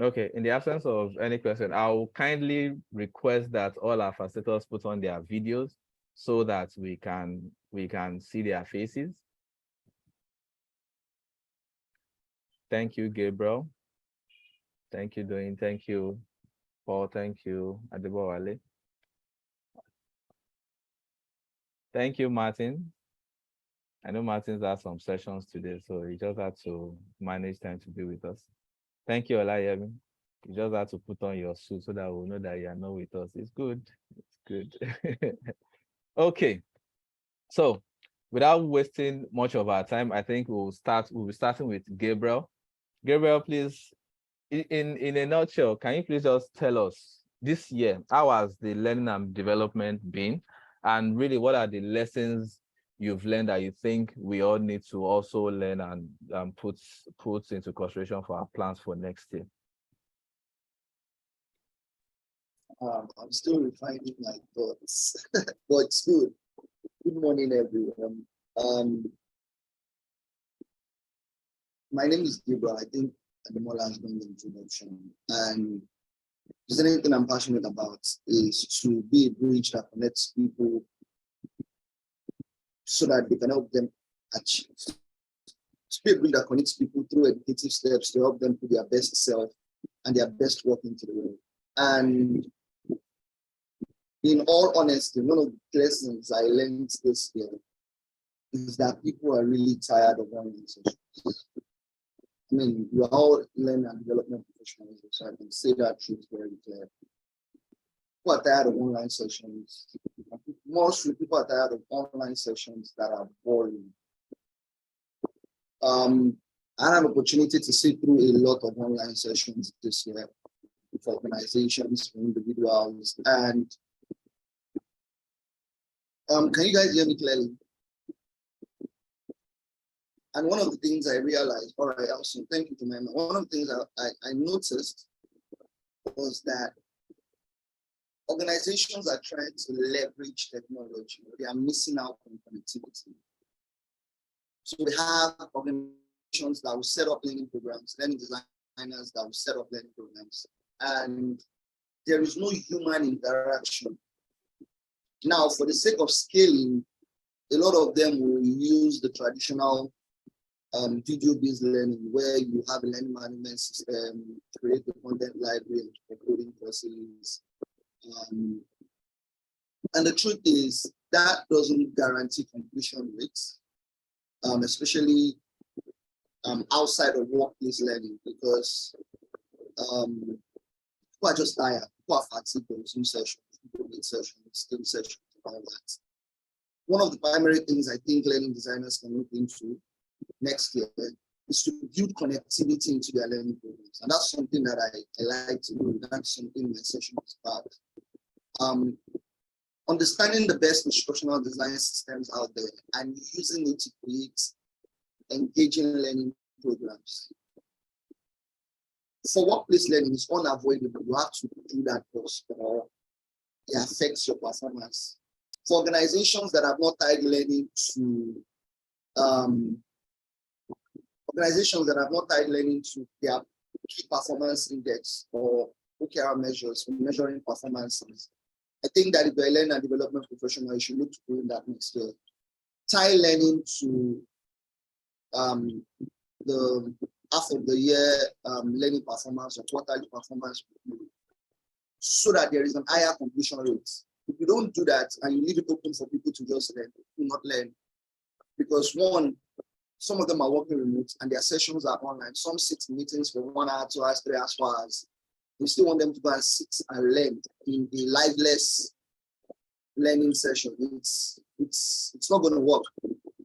Okay, in the absence of any question, I'll kindly request that all our facilitators put on their videos so that we can see their faces. Thank you, Gabriel. Thank you, Doing. Thank you, Paul. Thank you, Adebowale. Thank you, Martin. I know Martin's had some sessions today, so he just had to manage time to be with us. Thank you, Olayemi. You just have to put on your suit so that we'll know that you are not with us. It's good. It's good. Okay. So without wasting much of our time, I think we'll be starting with Gabriel. Gabriel, please, in a nutshell, can you please just tell us this year, how has the learning and development been? And really, what are the lessons you've learned that you think we all need to also learn and put into consideration for our plans for next year? I'm still refining my thoughts, but it's good. Good morning, everyone. My name is Gabriel. I think Ademola has done the introduction. And if there's anything I'm passionate about is to be a bridge that connects people so that they can help them achieve. To be a bridge that connects people through educative steps to help them put their best self and their best work into the world. And in all honesty, one of the lessons I learned this year is that people are really tired of online sessions. I mean, we're all learning and development professionals, so I can say that truth very clear. People are tired of online sessions. Mostly people are tired of online sessions that are boring. I had an opportunity to sit through a lot of online sessions this year for organizations, for individuals, and can you guys hear me clearly? And one of the things I realized, all right, also thank you to my one of the things I noticed was that organizations are trying to leverage technology. They are missing out on connectivity. So we have organizations that will set up learning programs, learning designers that will set up learning programs, and there is no human interaction. Now, for the sake of scaling, a lot of them will use the traditional video-based learning where you have a learning management system, create the content library and coding courses. And the truth is that doesn't guarantee completion rates, especially outside of workplace learning, because people are just tired, people are fatigued on Zoom sessions, people need sessions, Steam sessions, and all that. One of the primary things I think learning designers can look into next year is to build connectivity into their learning programs. And that's something that I like to do. That's something my session is about. Understanding the best instructional design systems out there and using it to create engaging learning programs. For workplace learning, it's unavoidable. You have to do that first, or it affects your performance. For organizations that have not tied learning to their key performance index or OKR measures for measuring performances, I think that if you're a learning and development professional, you should look to doing that next year. Tie learning to the half of the year learning performance or quarterly performance review, so that there is an higher completion rate. If you don't do that and you leave it open for people to just learn, do not learn. Because one, some of them are working remote and their sessions are online. Some sit in meetings for 1 hour, 2 hours, 3 hours, 4 hours. We still want them to go and sit and learn in a liveless learning session. It's not going to work.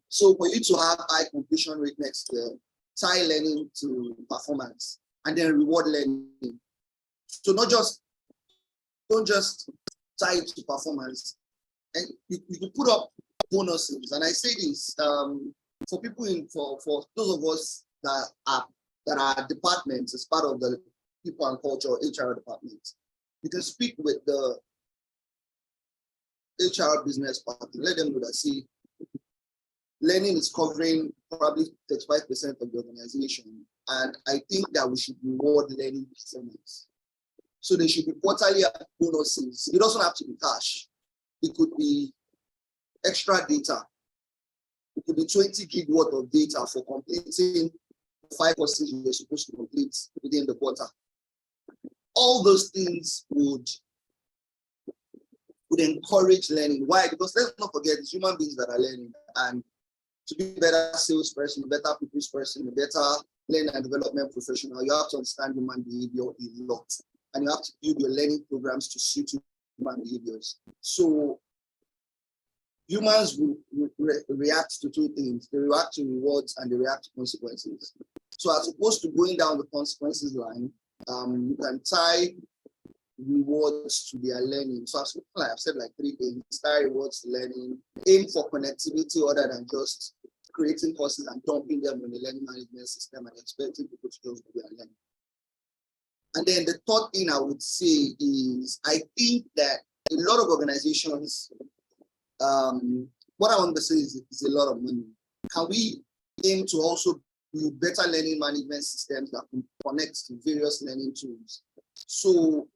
So for you to have high completion rate next year, tie learning to performance and then reward learning. So don't just tie it to performance. And you can put up bonuses. And I say this for people for those of us that are departments as part of the people and culture HR department. You can speak with the HR business partner, let them know that, see, learning is covering probably 35% of the organization. And I think that we should reward learning performance. So there should be quarterly bonuses. It doesn't have to be cash. It could be extra data. It could be 20 gig worth of data for completing 5 courses you're supposed to complete within the quarter. All those things would encourage learning. Why? Because let's not forget, it's human beings that are learning. And to be a better salesperson, a better people's person, a better learning and development professional, you have to understand human behavior a lot. And you have to build your learning programs to suit human behaviors. So humans will react to 2 things. They react to rewards and they react to consequences. So as opposed to going down the consequences line, you can tie rewards to their learning. So I've said like 3 things: tie rewards to learning, aim for connectivity other than just creating courses and dumping them on the learning management system and expecting people to just do their learning. And then the third thing I would say is, I think that a lot of organizations, what I want to say is a lot of money. Can we aim to also build better learning management systems that can connect to various learning tools? So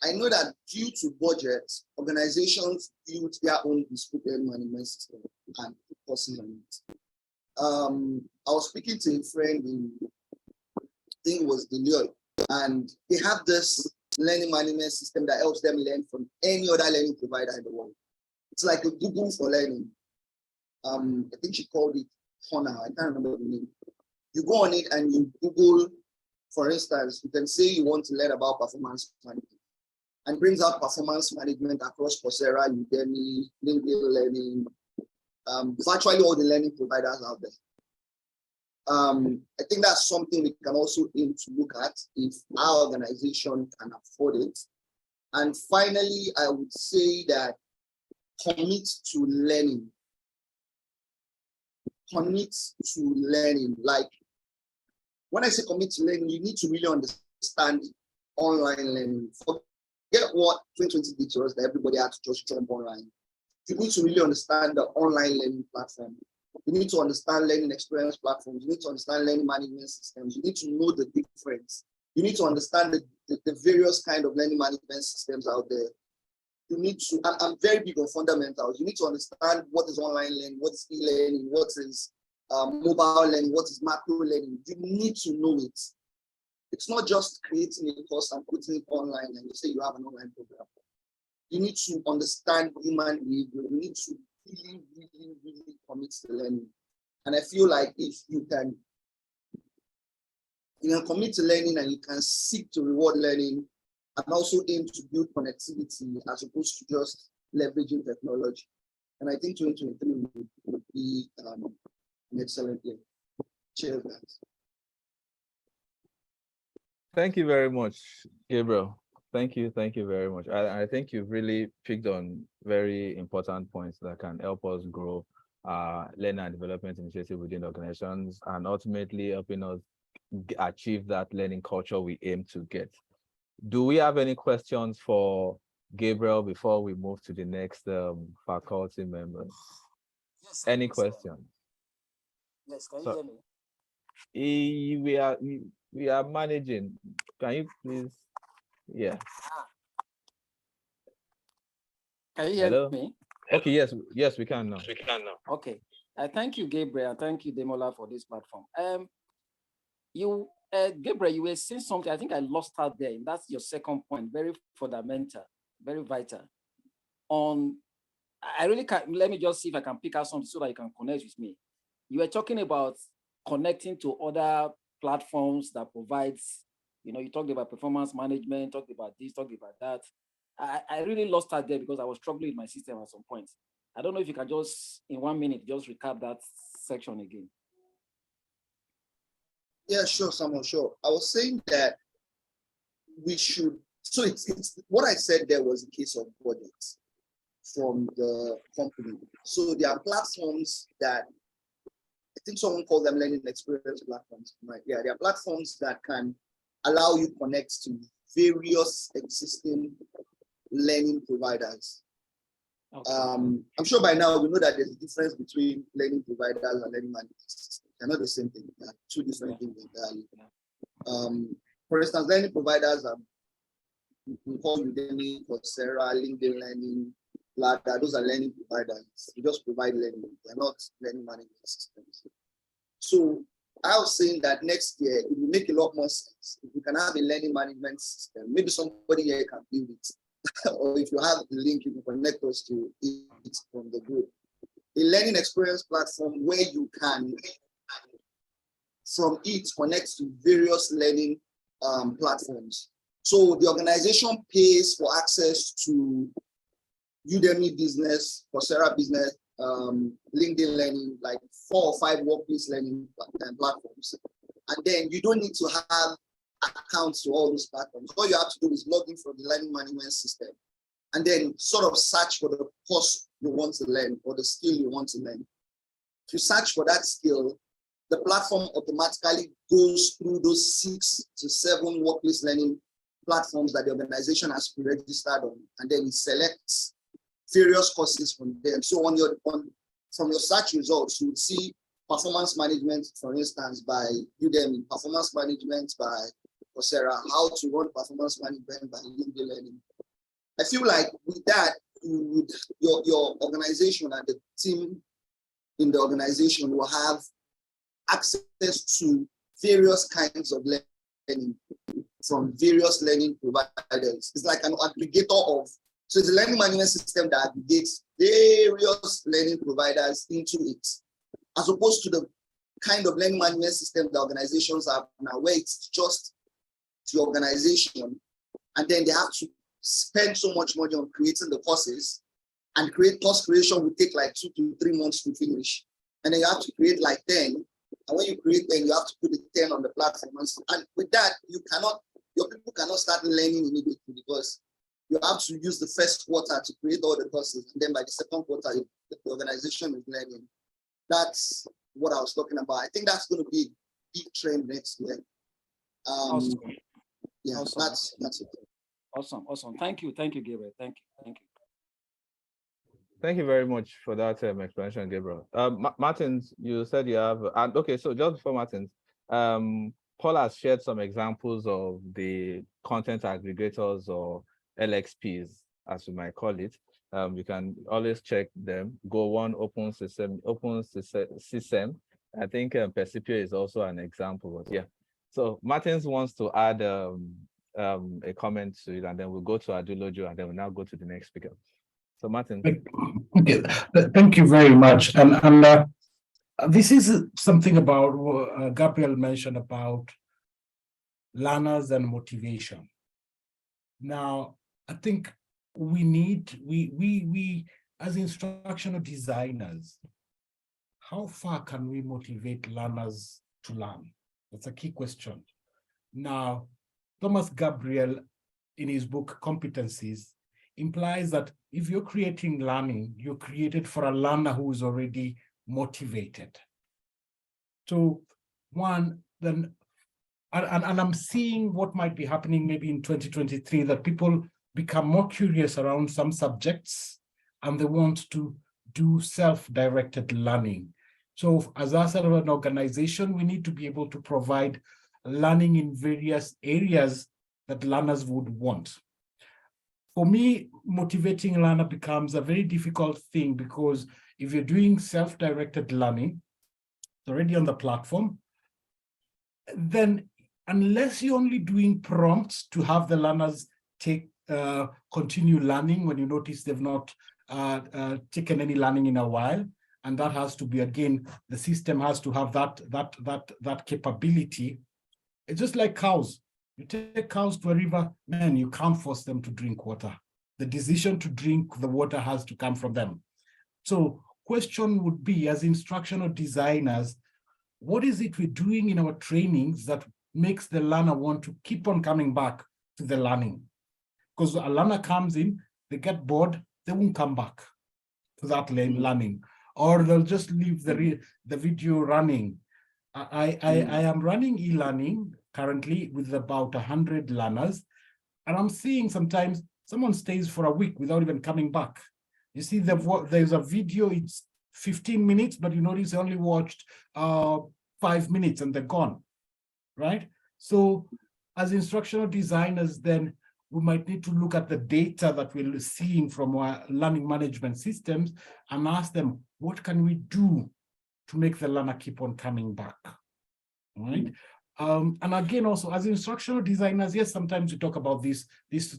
I know that due to budget, organizations build their own bespoke learning management system and put courses on it. I was speaking to a friend in, I think it was Deloitte, and they have this learning management system that helps them learn from any other learning provider in the world. It's like a Google for learning. I think she called it Honor. I can't remember the name. You go on it and you Google, for instance, you can say you want to learn about performance management, and brings out performance management across Coursera, Udemy, LinkedIn Learning, virtually all the learning providers out there. I think that's something we can also aim to look at if our organization can afford it. And finally, I would say that commit to learning. Commit to learning. Like, when I say commit to learning, you need to really understand online learning. Forget what 2020 did to us, that everybody had to just jump online. You need to really understand the online learning platform. You need to understand learning experience platforms. You need to understand learning management systems. You need to know the difference. You need to understand the various kind of learning management systems out there. You need to, I'm very big on fundamentals. You need to understand what is online learning, what is e-learning, what is mobile learning, what is macro learning. You need to know it. It's not just creating a course and putting it online and you say you have an online program. You need to understand human behavior. You need to really, really, really commit to learning. And I feel like if you can commit to learning and you can seek to reward learning and also aim to build connectivity as opposed to just leveraging technology. And I think 2023 would be an excellent year. Cheers, guys. Thank you very much, Gabriel. Thank you very much. I think you've really picked on very important points that can help us grow learning and development initiative within organizations and ultimately helping us achieve that learning culture we aim to get. Do we have any questions for Gabriel before we move to the next faculty members? Yes, any questions? Yes, can you hear me? We are managing. Can you please? Yeah. Can you hear me? Okay, yes, we can now. Okay. Thank you, Gabriel. Thank you, Demola, for this platform. Gabriel, you were saying something. I think I lost out there. And that's your second point. Very fundamental, very vital. I really can't. Let me just see if I can pick out something so that you can connect with me. You were talking about connecting to other platforms that provides. You talked about performance management, talked about this, talked about that. I really lost out there because I was struggling with my system at some point. I don't know if you can just, in 1 minute, just recap that section again. Yeah, sure, Samuel, sure. I was saying that we should, so it's what I said there was a case of budget from the company. So there are platforms that, I think someone called them learning experience platforms, right? Yeah, there are platforms that can allow you connect to various existing learning providers. Okay. I'm sure by now we know that there's a difference between learning providers and learning management systems. They're not the same thing. They're two different things entirely. For instance, learning providers are we call Udemy, Coursera, LinkedIn Learning, Ladder. Those are learning providers. They just provide learning. They're not learning management systems. So I was saying that next year it will make a lot more sense if we can have a learning management system. Maybe somebody here can build it. Or if you have the link, you can connect us to it from the group. A learning experience platform where you can, from it, connect to various learning platforms. So the organization pays for access to Udemy Business, Coursera Business, LinkedIn Learning, like 4 or 5 workplace learning platforms. And then you don't need to have accounts to all those platforms. All you have to do is log in from the learning management system and then sort of search for the course you want to learn or the skill you want to learn. If you search for that skill, the platform automatically goes through those 6 to 7 workplace learning platforms that the organization has pre-registered on, and then it selects various courses from them. So from your search results, you would see performance management, for instance, by Udemy, performance management by Coursera, how to run performance management by LinkedIn Learning. I feel like with that, your organization and the team in the organization will have access to various kinds of learning from various learning providers. It's like an aggregator of, so it's a learning management system that aggregates various learning providers into it, as opposed to the kind of learning management system the organizations have now, where it's just the organization, and then they have to spend so much money on creating the courses, and course creation will take like 2 to 3 months to finish. And then you have to create like 10. And when you create 10, you have to put the 10 on the platform. And with that, your people cannot start learning immediately, because you have to use the first quarter to create all the courses. And then by the second quarter, the organization is learning. That's what I was talking about. I think that's going to be a big trend next year. Awesome. Yeah, Awesome. that's it. Awesome. Thank you, Gabriel. Thank you. Thank you very much for that explanation, Gabriel. Martins, you said you have, and okay, so just before Martins, Paul has shared some examples of the content aggregators or LXPs, as we might call it. You can always check them. Go1, OpenSystem. I think Percipio is also an example, but yeah. So Martins wants to add a comment to it, and then we'll go to Adulojo, and then we'll now go to the next speaker. So Martin. Okay, thank you very much. And this is something about what Gabriel mentioned about learners and motivation. Now, I think we as instructional designers, how far can we motivate learners to learn? That's a key question. Now, Thomas Gabriel, in his book Competencies, implies that if you're creating learning, you're created for a learner who is already motivated. So one, then, and I'm seeing what might be happening maybe in 2023, that people become more curious around some subjects and they want to do self-directed learning. So as us as an organization, we need to be able to provide learning in various areas that learners would want. For me, motivating a learner becomes a very difficult thing, because if you're doing self-directed learning, it's already on the platform, then unless you're only doing prompts to have the learners continue learning when you notice they've not taken any learning in a while, and that has to be, again, the system has to have that capability. It's just like cows. You take cows to a river, man, you can't force them to drink water. The decision to drink the water has to come from them. So question would be, as instructional designers, what is it we're doing in our trainings that makes the learner want to keep on coming back to the learning? Because a learner comes in, they get bored, they won't come back to that learning, or they'll just leave the video running. I am running e-learning currently with about 100 learners, and I'm seeing sometimes someone stays for a week without even coming back. You see, there's a video, it's 15 minutes, but you notice they only watched 5 minutes and they're gone, right? So as instructional designers, then we might need to look at the data that we're seeing from our learning management systems and ask them, what can we do to make the learner keep on coming back, right? And again, also as instructional designers, yes, sometimes we talk about these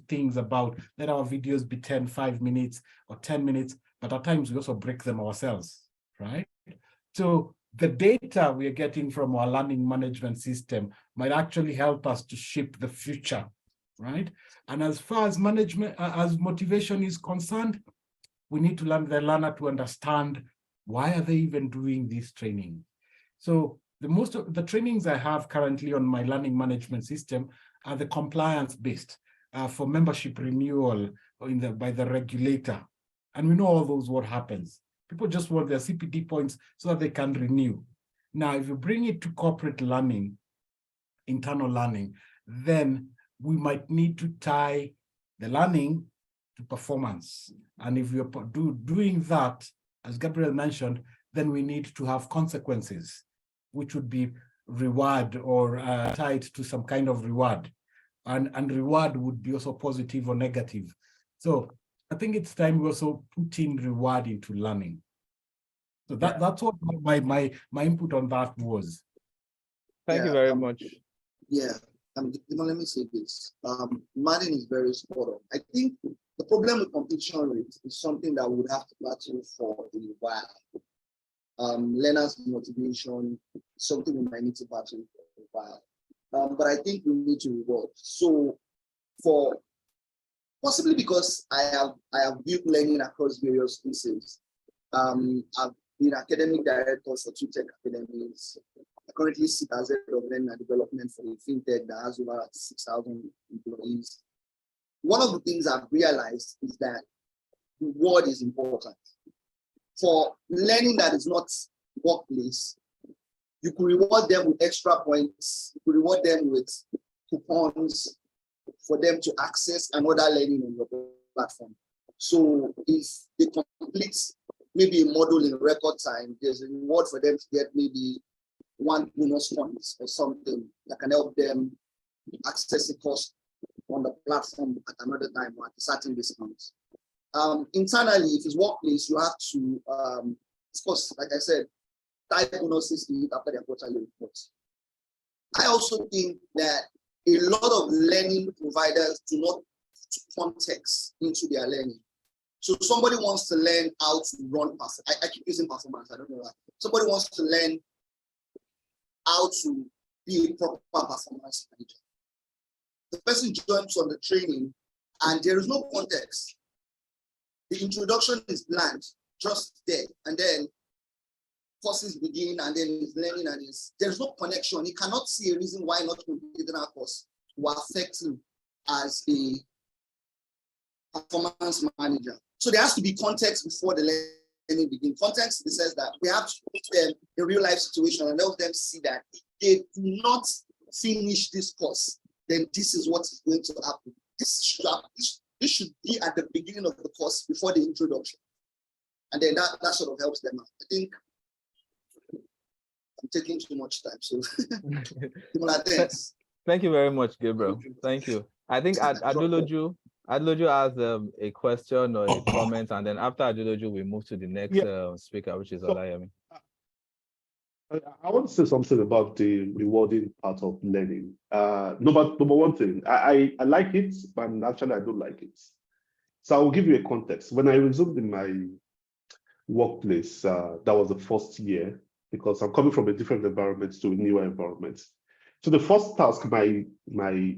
things about let our videos be 5 minutes or 10 minutes, but at times we also break them ourselves, right? So the data we are getting from our learning management system might actually help us to shape the future, right? And as far as management, as motivation is concerned, we need to learn the learner to understand why are they even doing this training. So most of the trainings I have currently on my learning management system are the compliance-based for membership renewal by the regulator. And we know all those what happens. People just want their CPD points so that they can renew. Now, if you bring it to corporate learning, internal learning, then we might need to tie the learning to performance. And if you're doing that, as Gabriel mentioned, then we need to have consequences, which would be reward or tied to some kind of reward. And reward would be also positive or negative. So I think it's time we also put in reward into learning. So that's what my input on that was. Thank you very much. Yeah, let me say this. Martin is very spot on. I think the problem with completion rate is something that we would have to battle for a while. Learners' motivation, something we might need to battle for a while. But I think we need to reward. So possibly because I have built learning across various spaces. I've been academic director for 2 tech academies. I currently sit as head of learning and development for a fintech that has over 6,000 employees. One of the things I've realized is that reward is important. For learning that is not workplace, you could reward them with extra points, you could reward them with coupons for them to access another learning on your platform. So if they complete maybe a module in record time, there's a reward for them to get maybe 1 bonus points or something that can help them access a course on the platform at another time or at a certain discount. Internally, if it's workplace, you have to, of course, like I said, type bonuses to it after their quarterly reports. I also think that a lot of learning providers do not put context into their learning. So somebody wants to learn how to run, I keep using performance, I don't know why. Somebody wants to learn how to be a proper performance manager. The person joins on the training and there is no context. The introduction is bland, just there, and then courses begin, and then he's learning, and there's no connection. He cannot see a reason why not completing our course will affect him as a performance manager. So there has to be context before the learning begins. Context, it says that we have to put them in real life situation and help them see that if they do not finish this course, then this is what is going to happen. This should be at the beginning of the course before the introduction. And then that sort of helps them out. I think I'm taking too much time, so Thank you very much, Gabriel. Thank you. I think Adeloju has a question or a comment, and then after Adeloju, we move to the next speaker, which is Olayemi. I want to say something about the rewarding part of learning. Number one thing, I like it, but actually I don't like it. So I will give you a context. When I resumed in my workplace, that was the first year, because I'm coming from a different environment to a newer environment. So the first task my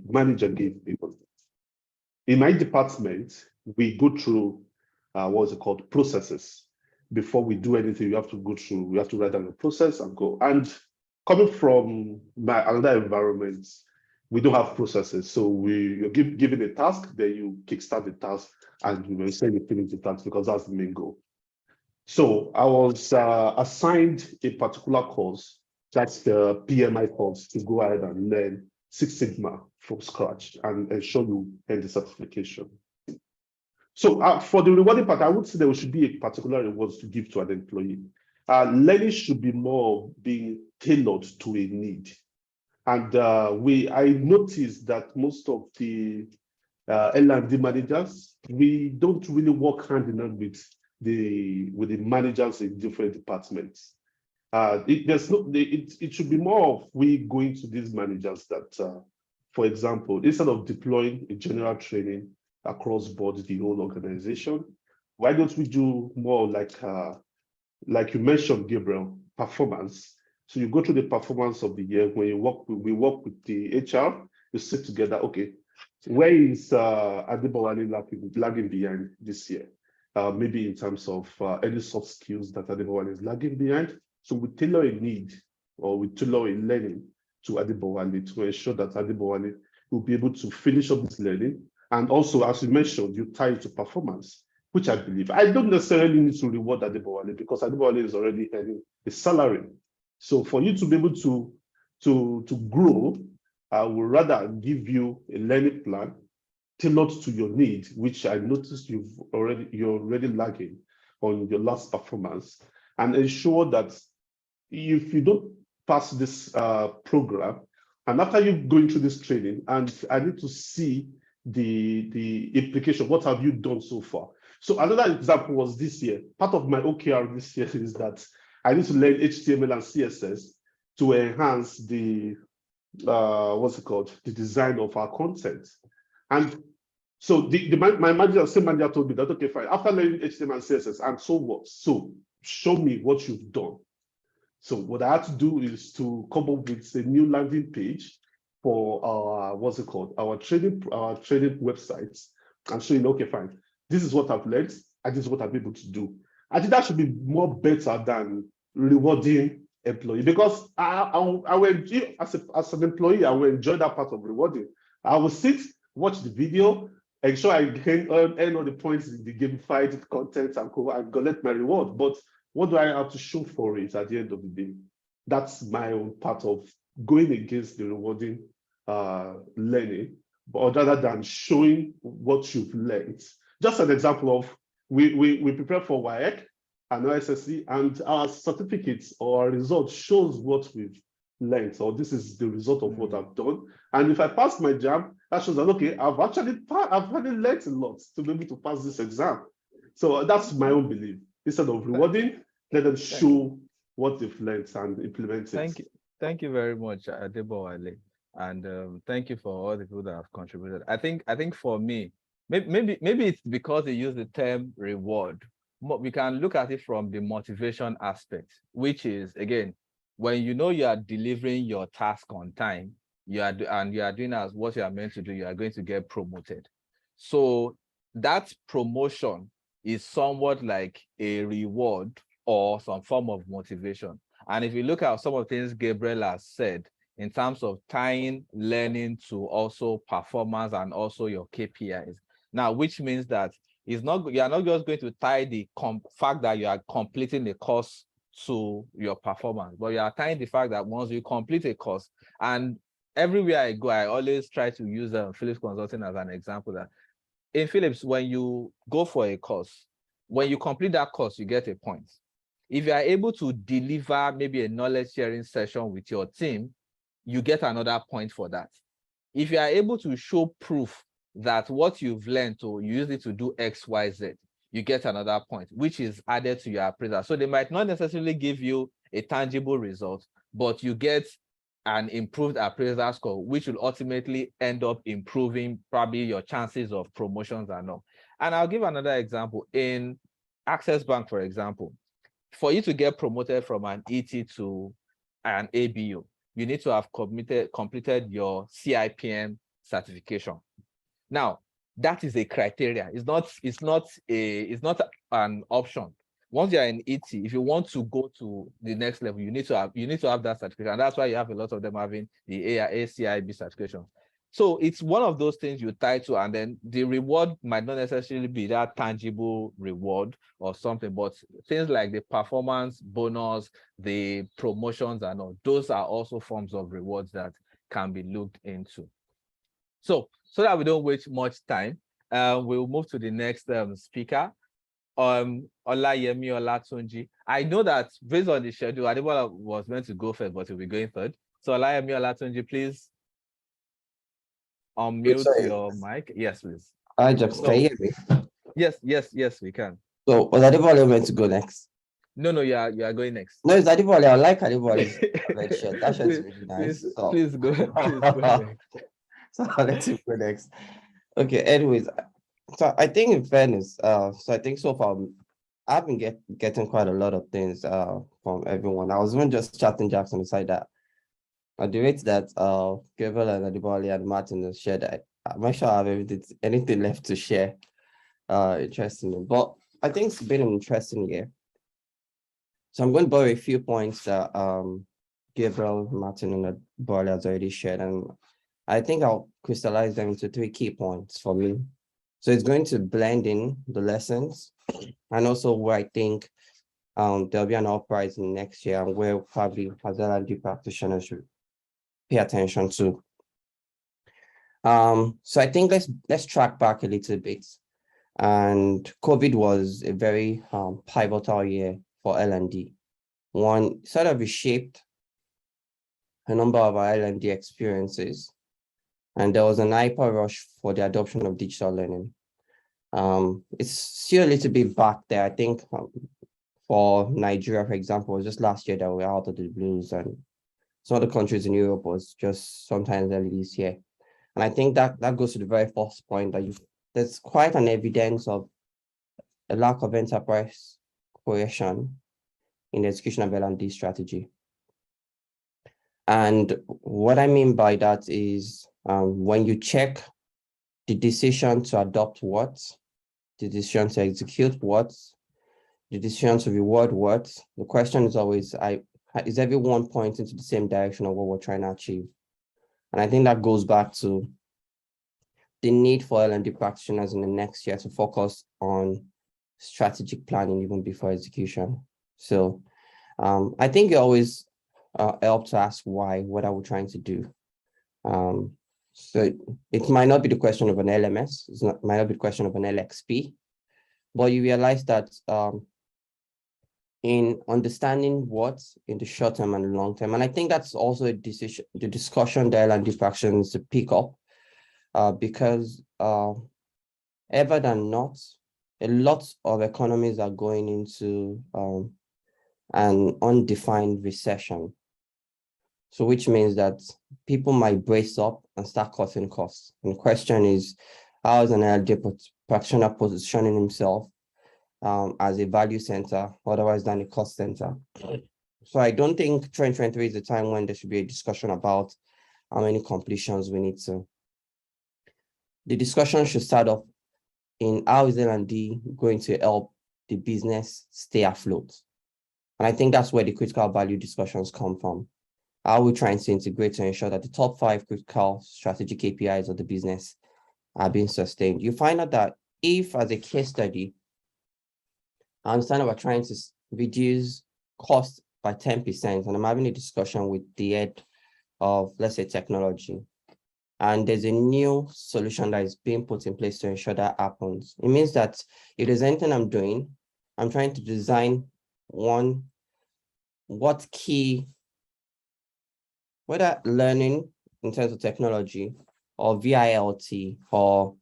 manager gave me was, in my department, we go through what is it called, processes. Before we do anything, we have to go through, we have to write down the process and go. And coming from another environment, we don't have processes. So you're given a task, then you kickstart the task, and you will say you finish the task, because that's the main goal. So I was assigned a particular course, that's the PMI course, to go ahead and learn Six Sigma from scratch and ensure you earn the certification. So for the rewarding part, I would say there should be a particular rewards to give to an employee. Learning should be more being tailored to a need. And I noticed that most of the L&D managers, we don't really work hand in hand with the managers in different departments. It should be more of we going to these managers that, for example, instead of deploying a general training across board the whole organization, why don't we do more like you mentioned, Gabriel, performance? So you go through the performance of the year. When we work with the HR, you sit together. Okay, where is Adebowale lagging behind this year? Maybe in terms of any soft skills that Adebowale is lagging behind. So we tailor a need or we tailor a learning to Adebowale to ensure that Adebowale will be able to finish up this learning. And also, as you mentioned, you tie it to performance, which I believe. I don't necessarily need to reward Adebowale because Adebowale is already earning a salary. So for you to be able to grow, I would rather give you a learning plan tailored to your need, which I noticed you're already lagging on your last performance, and ensure that if you don't pass this program, and after you going through this training, and I need to see the implication, what have you done so far? So another example was this year. Part of my OKR this year is that I need to learn HTML and CSS to enhance the the design of our content. And so my same manager told me that, okay, fine, after learning HTML and CSS, and so what? So show me what you've done. So what I had to do is to come up with a new landing page for our our training websites, and showing, okay, fine, this is what I've learned, and this is what I'm able to do. I think that should be more better than rewarding employee, because I will, as an employee, I will enjoy that part of rewarding. I will sit, watch the video, ensure I can earn all the points in the gamified content and collect my reward. But what do I have to show for it at the end of the day? That's my own part of going against the rewarding learning, but rather than showing what you've learned. Just an example of, we prepare for WAEC and OSSE, and our certificates or our results shows what we've learned, or this is the result of what I've done. And if I pass my JAM, that shows that, okay, I've actually learned a lot to be able to pass this exam. So that's my own belief. Instead of rewarding, let them show what they've learned and implement it. Thank you very much, Adebowale, and thank you for all the people that have contributed. I think for me, maybe it's because they use the term reward. We can look at it from the motivation aspect, which is, again, when you know you are delivering your task on time, you are doing as what you are meant to do, you are going to get promoted. So that promotion is somewhat like a reward or some form of motivation. And if you look at some of the things Gabriel has said in terms of tying learning to also performance and also your KPIs, now, which means that you are not just going to tie the fact that you are completing the course to your performance, but you are tying the fact that once you complete a course, and everywhere I go, I always try to use Philips Consulting as an example, that in Philips, when you go for a course, when you complete that course, you get a point. If you are able to deliver maybe a knowledge sharing session with your team, you get another point for that. If you are able to show proof that what you've learned, or you use it to do X, Y, Z, you get another point, which is added to your appraisal. So they might not necessarily give you a tangible result, but you get an improved appraisal score, which will ultimately end up improving probably your chances of promotions and all. And I'll give another example. In Access Bank, for example, for you to get promoted from an ET to an ABO, you need to have completed your CIPM certification. Now, that is a criteria. It's not an option. Once you're in ET, if you want to go to the next level, you need to have that certification. And that's why you have a lot of them having the ACIB certification. So it's one of those things you tie to, and then the reward might not necessarily be that tangible reward or something, but things like the performance bonus, the promotions and all, those are also forms of rewards that can be looked into. So that we don't waste much time, we'll move to the next speaker. Olayemi Olatunji. I know that based on the schedule, Adebola was meant to go first, but he'll be going third. So Olayemi Olatunji, please unmute sorry. your mic. Yes, please. Hi, James. Can you hear me? Yes, we can. So was Adebola meant to go next? No, you are going next. No, it's Adebola. I like Adebola's red shirt. That shirt is really nice. Please go next. So I'll let him go next. Okay, anyways, so I think in fairness, so I think so far I've been getting quite a lot of things from everyone. I was even just chatting Jackson beside that. At the rate that Gabriel and Adebola and Martin have shared, I'm not sure I have anything left to share. Interestingly, but I think it's been an interesting year. So I'm going to borrow a few points that Gabriel, Martin, and Adebola has already shared, and I think I'll crystallize them into 3 key points for me. So it's going to blend in the lessons and also where I think there'll be an uprising next year and where probably as L&D practitioners should pay attention to. So I think let's track back a little bit. And COVID was a very pivotal year for L&D. One sort of reshaped a number of our L&D experiences. And there was an hyper rush for the adoption of digital learning. It's still a little bit back there. I think for Nigeria, for example, it was just last year that we were out of the blues, and some other countries in Europe was just sometimes early this year. And I think that goes to the very first point that there's quite an evidence of a lack of enterprise cohesion in the execution of L&D strategy. And what I mean by that is when you check the decision to adopt what, the decision to execute what, the decision to reward what, the question is always, is everyone pointing to the same direction of what we're trying to achieve? And I think that goes back to the need for L&D practitioners in the next year to focus on strategic planning even before execution. So I think it always helps to ask why, what are we trying to do? So it might not be the question of an LMS, it might not be the question of an LXP, but you realize that in understanding what in the short term and long term, and I think that's also the discussion that L&D practitioners to pick up, because ever than not, a lot of economies are going into an undefined recession. So which means that people might brace up and start cutting costs. And the question is, how is an L&D practitioner positioning himself as a value center, otherwise than a cost center? So I don't think 2023 is the time when there should be a discussion about how many completions we need to. The discussion should start off in how is L&D going to help the business stay afloat? And I think that's where the critical value discussions come from. How are we trying to integrate to ensure that the top 5 critical strategic KPIs of the business are being sustained? You find out that if, as a case study, I understand that we're trying to reduce cost by 10%, and I'm having a discussion with the head of, let's say, technology, and there's a new solution that is being put in place to ensure that happens. It means that if there's anything I'm doing, I'm trying to design what key, whether learning in terms of technology or VILT or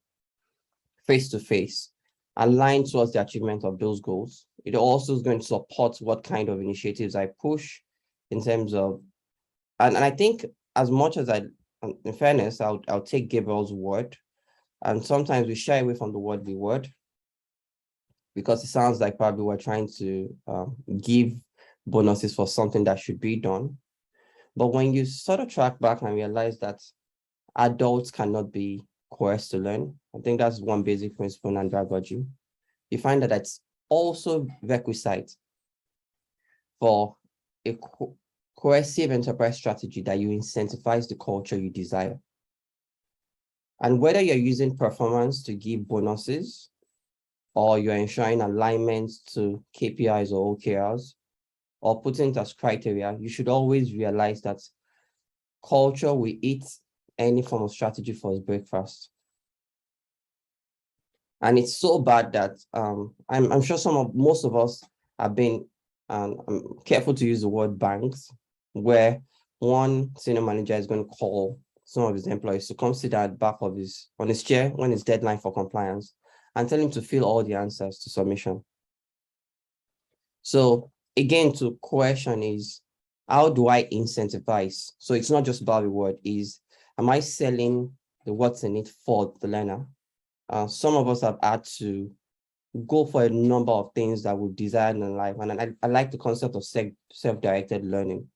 face-to-face, align towards the achievement of those goals. It also is going to support what kind of initiatives I push in terms of, and I think as much as in fairness, I'll take Gabriel's word, and sometimes we shy away from the word reward because it sounds like probably we're trying to give bonuses for something that should be done. But when you sort of track back and realize that adults cannot be coerced to learn, I think that's one basic principle in andragogy. You find that it's also requisite for a cohesive enterprise strategy that you incentivize the culture you desire. And whether you're using performance to give bonuses or you're ensuring alignment to KPIs or OKRs, or putting it as criteria, you should always realize that culture will eat any form of strategy for its breakfast. And it's so bad that I'm sure most of us have been, I'm careful to use the word banks, where one senior manager is going to call some of his employees to come sit at the back of on his chair when it's deadline for compliance and tell him to fill all the answers to submission. So again, to question is, how do I incentivize? So it's not just about reward, am I selling the what's in it for the learner? Some of us have had to go for a number of things that we desire in life. And I like the concept of self-directed learning.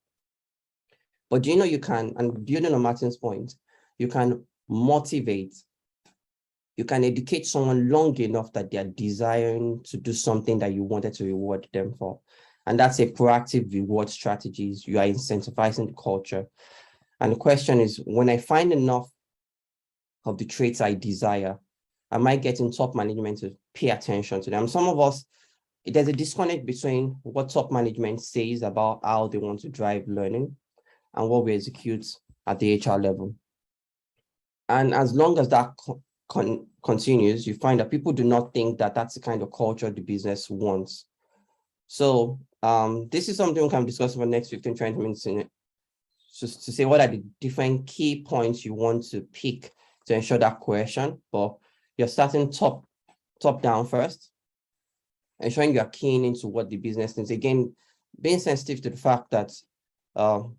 But do you know you can, and building on Martin's point, you can motivate, you can educate someone long enough that they're desiring to do something that you wanted to reward them for. And that's a proactive reward strategies. You are incentivizing the culture. And the question is, when I find enough of the traits I desire, am I getting top management to pay attention to them? Some of us, there's a disconnect between what top management says about how they want to drive learning and what we execute at the HR level. And as long as that continues, you find that people do not think that that's the kind of culture the business wants. So this is something we can discuss for the next 15, 20 minutes in it, just to say what are the different key points you want to pick to ensure that cohesion. But you're starting top down first, ensuring you're keen into what the business needs. Again, being sensitive to the fact that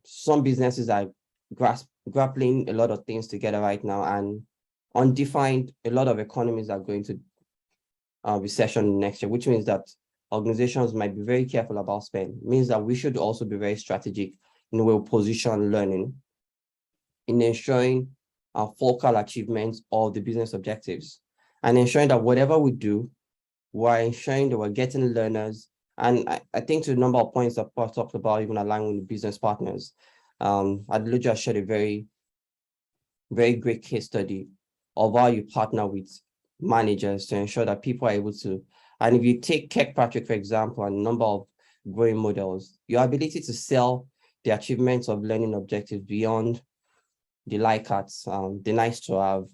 some businesses are grappling a lot of things together right now, and undefined, a lot of economies are going to recession next year, which means that organizations might be very careful about spend. It means that we should also be very strategic in the way we position learning in ensuring our focal achievements of the business objectives, and ensuring that whatever we do, we're ensuring that we're getting learners. And I think to the number of points that Paul talked about, even aligning with business partners, Adeluja shared a very, very great case study of how you partner with managers to ensure that people are able to, and if you take Kirkpatrick, for example, and a number of growing models, your ability to sell the achievements of learning objectives beyond the like-arts, the nice to have,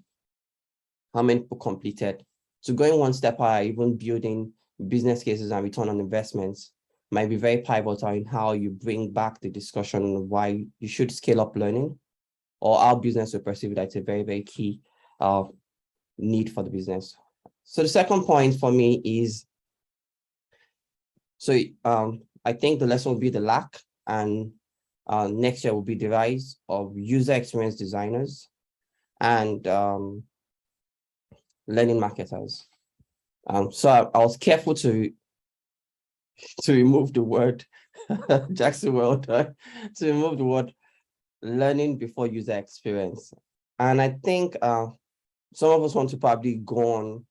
how many people completed, to going one step higher, even building business cases and return on investments might be very pivotal in how you bring back the discussion of why you should scale up learning, or how business will perceive that it's a very, very key need for the business. So the second point for me is, so I think the lesson will be the lack, and next year will be the rise of user experience designers and learning marketers. So I was careful to remove the word, Jackson, well done, to remove the word learning before user experience. And I think some of us want to probably go on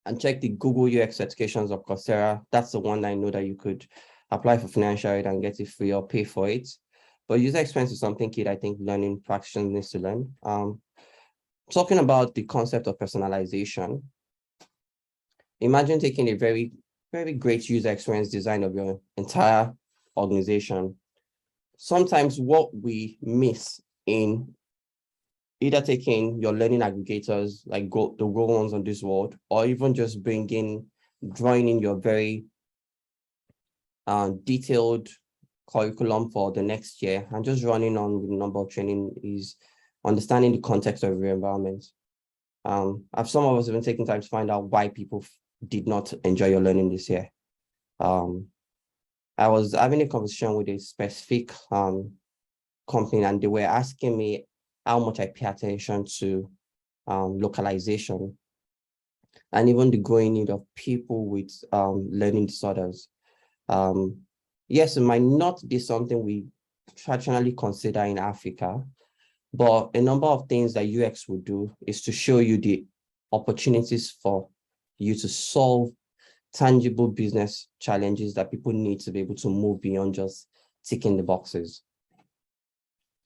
and check the Google UX certifications of Coursera. That's the one I know that you could apply for financial aid and get it free or pay for it. But user experience is something key that I think learning practitioners needs to learn. Talking about the concept of personalization, imagine taking a very, very great user experience design of your entire organization. Sometimes what we miss in either taking your learning aggregators, like the Go ones on this world, or even just drawing in your very detailed curriculum for the next year and just running on with a number of training, is understanding the context of your environment. Some of us even taken time to find out why people did not enjoy your learning this year. I was having a conversation with a specific company, and they were asking me how much I pay attention to localization and even the growing need of people with learning disorders. Yes, it might not be something we traditionally consider in Africa, but a number of things that UX would do is to show you the opportunities for you to solve tangible business challenges that people need to be able to move beyond just ticking the boxes.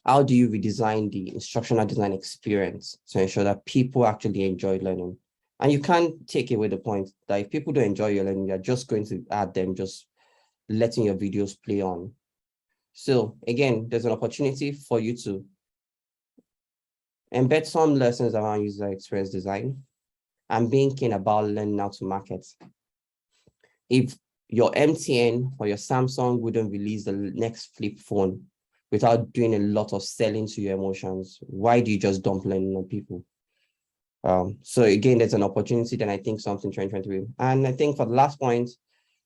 How do you redesign the instructional design experience to ensure that people actually enjoy learning? And you can't take away the point that if people don't enjoy your learning, you're just going to add them, just letting your videos play on. So again, there's an opportunity for you to embed some lessons around user experience design and being keen about learning how to market. If your MTN or your Samsung wouldn't release the next flip phone without doing a lot of selling to your emotions, why do you just dump learning on people? So again, there's an opportunity, then I think something 2023. And I think for the last point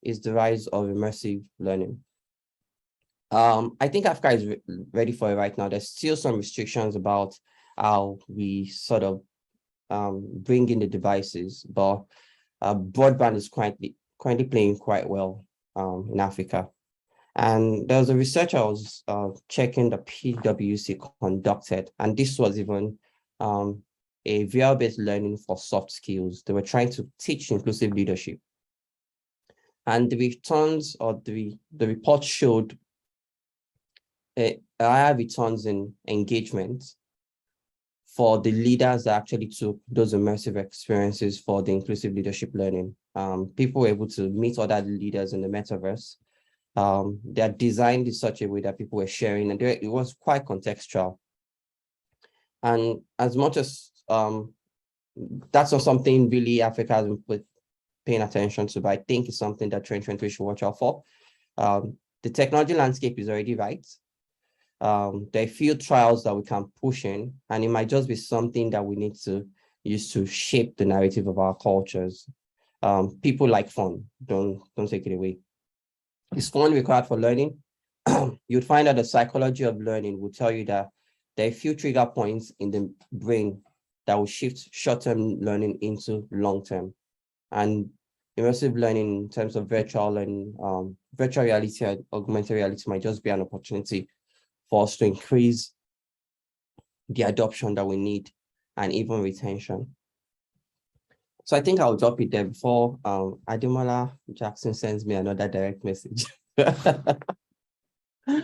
is the rise of immersive learning. I think Africa is ready for it right now. There's still some restrictions about how we sort of bring in the devices, but broadband is currently playing quite well in Africa. And there was a research I was checking the PwC conducted, and this was even a VR-based learning for soft skills. They were trying to teach inclusive leadership. And the returns or the report showed higher returns in engagement for the leaders that actually took those immersive experiences for the inclusive leadership learning. People were able to meet other leaders in the metaverse. They're designed in such a way that people were sharing, and it was quite contextual. And as much as that's not something really Africa has been paying attention to, but I think it's something that 2023 should watch out for. The technology landscape is already right. There are field trials that we can push in, and it might just be something that we need to use to shape the narrative of our cultures. People like fun, don't take it away. Is fun required for learning? You'd find that the psychology of learning will tell you that there are a few trigger points in the brain that will shift short-term learning into long-term. And immersive learning in terms of virtual learning, virtual reality and augmented reality might just be an opportunity for us to increase the adoption that we need and even retention. So I think I'll drop it there before Ademola Jackson sends me another direct message.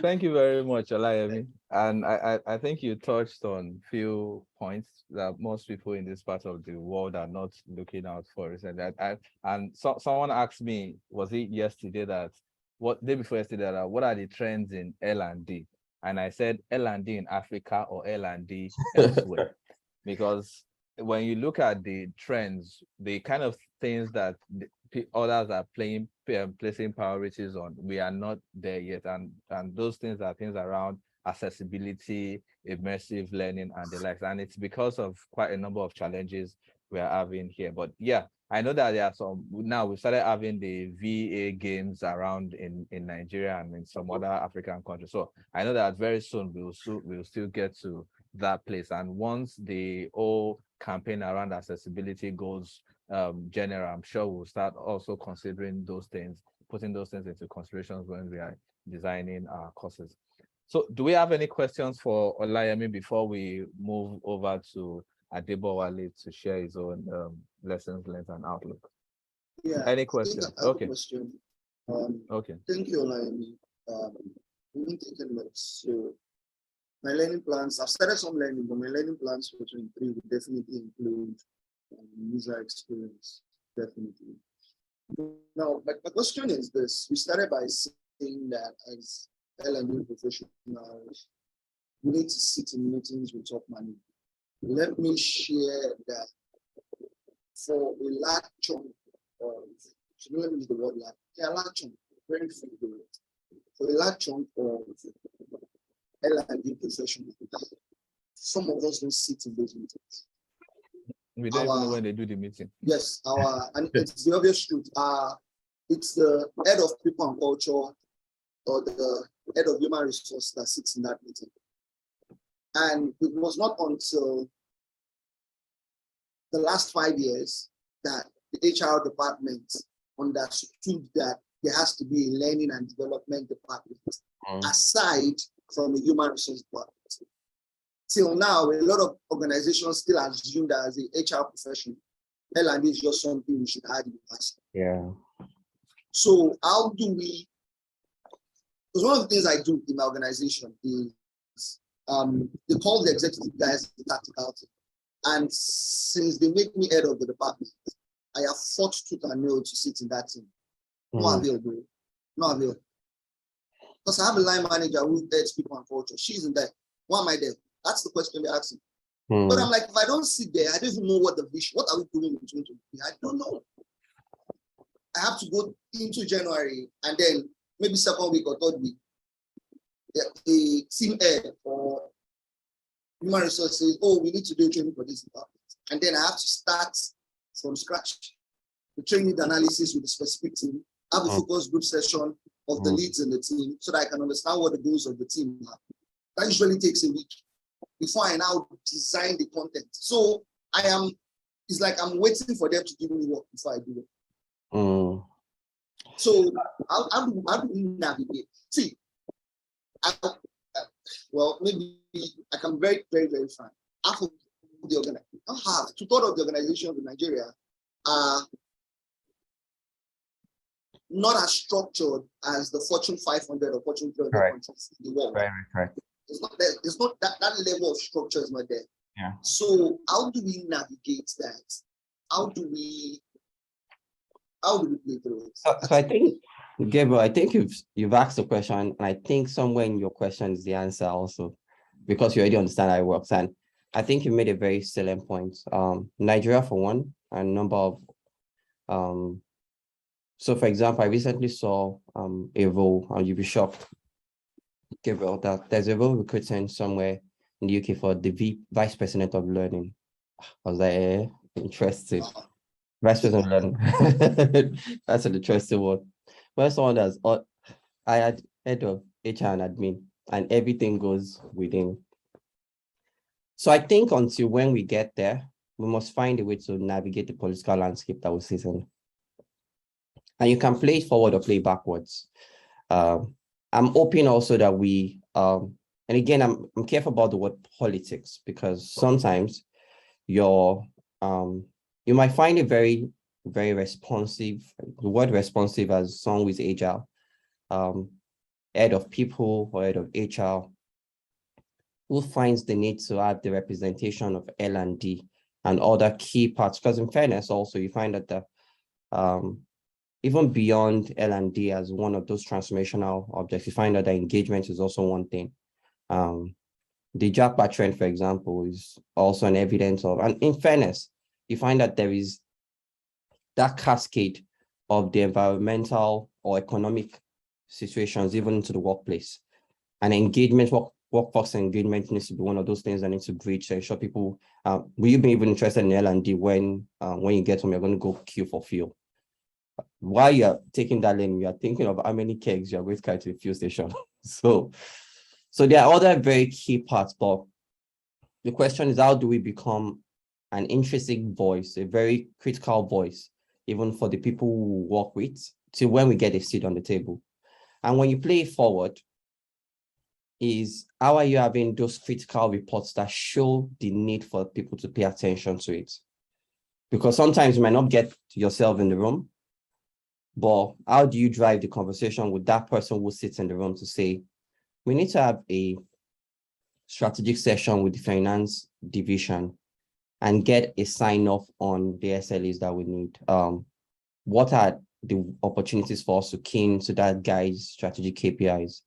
Thank you very much, Olayemi. And I think you touched on few points that most people in this part of the world are not looking out for. And someone asked me, was it yesterday day before yesterday, that what are the trends in L&D? And I said L&D in Africa or L&D elsewhere. Because when you look at the trends, the kind of things that others are placing priorities on, we are not there yet. And those things are things around accessibility, immersive learning, and the likes. And it's because of quite a number of challenges we are having here. But yeah, I know that there are some, now we started having the VA games around in Nigeria and in some other African countries. So I know that very soon we'll still get to that place. And once the whole campaign around accessibility goes general, I'm sure we'll start also considering those things, putting those things into considerations when we are designing our courses. So do we have any questions for Olayemi before we move over to Adebowale to share his own lessons learned and outlook? Yeah. Any questions? Okay. Question. Okay. Thank you, Olayemi. We've been taking notes. So my learning plans, I've started some learning, but my learning plans for 2023 will definitely include user experience, definitely. Now, my question is this. We started by saying that as L&D professionals, we need to sit in meetings with top management. Let me share that for a large chunk of, so let me use the word large, a large chunk, very few words. For a large chunk of L&D professionals, some of us don't sit in those meetings. We don't even know when they do the meeting. Yes, and it's the obvious truth. It's the head of people and culture or the head of human resource that sits in that meeting. And it was not until the last 5 years that the HR department understood that there has to be a learning and development department aside from the human resource department. Till now, a lot of organizations still assume that as a HR professional, L&D is just something we should add in the past. Yeah. So how do we, because one of the things I do in my organization is they call the executive guys the tactical team. And since they make me head of the department, I have fought tooth and nail to sit in that team. No available. No available. Because I have a line manager who heads people and culture. She's in there. Why am I there? That's the question they're asking. But I'm like, if I don't sit there, I don't even know what the vision, what are we doing in 2023? I don't know. I have to go into January and then maybe second week or third week, the team head or human resources, oh, we need to do training for this department. And then I have to start from scratch. The training analysis with the specific team, have a focus group session of the leads in the team so that I can understand what the goals of the team are. That usually takes a week before I now design the content. So it's like I'm waiting for them to give me work before I do it. So how do we navigate? See, well, maybe I can be very, very, very frank. Half of the organization, two-thirds of the organizations in Nigeria are not as structured as the Fortune 500 or Fortune 300 countries in the world. Right. It's not there. It's not that level of structure is not there. Yeah. So how do we navigate that? How do we play through it? So I think, Gabriel, I think you've asked the question, and I think somewhere in your question is the answer also, because you already understand how it works. And I think you made a very salient point. Nigeria for one, a number of so for example, I recently saw a role, and you'll be shocked, Gabriel, that there's a role recruiting somewhere in the UK for the Vice President of Learning. I was like, interesting. Vice President of Learning. That's an interesting one. Well, someone that's, I had head of HR and admin, and everything goes within. So I think until when we get there, we must find a way to navigate the political landscape that we sit in. And you can play it forward or play backwards. I'm hoping also that we, and again, I'm careful about the word politics, because sometimes you might find it very, very responsive. The word responsive as someone with agile, head of people or head of HR, who finds the need to have the representation of L&D and other key parts. Because in fairness, also you find that even beyond L&D as one of those transformational objects, you find that the engagement is also one thing. The Japa trend, for example, is also an evidence of, and in fairness, you find that there is that cascade of the environmental or economic situations, even into the workplace. And engagement, workforce engagement needs to be one of those things that needs to bridge to ensure people, will you be even interested in L&D when you get home, you're going to go queue for fuel. While you're taking that lane, you're thinking of how many kegs you're going to carry to the fuel station. So there are other very key parts, but the question is, how do we become an intrinsic voice, a very critical voice, even for the people who work with, till when we get a seat on the table? And when you play it forward, is how are you having those critical reports that show the need for people to pay attention to it? Because sometimes you might not get yourself in the room, but how do you drive the conversation with that person who sits in the room to say, we need to have a strategic session with the finance division and get a sign off on the SLAs that we need. What are the opportunities for us to key into that guy's strategic KPIs?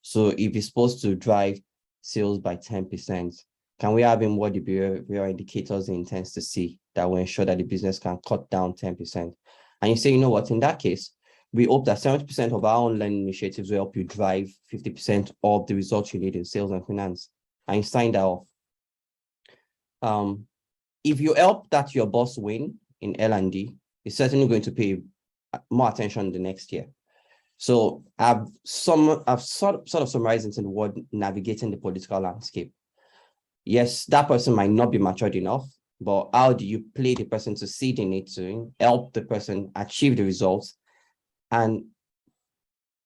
So if he's supposed to drive sales by 10%, can we have him what the behavioral indicators he intends to see that will ensure that the business can cut down 10%? And you say, you know what, in that case, we hope that 70% of our own learning initiatives will help you drive 50% of the results you need in sales and finance. And you sign that off. If you help that your boss win in L&D, it's certainly going to pay more attention the next year. So I've sort of summarized into the word navigating the political landscape. Yes, that person might not be matured enough, but how do you play the person to see the need to help the person achieve the results? And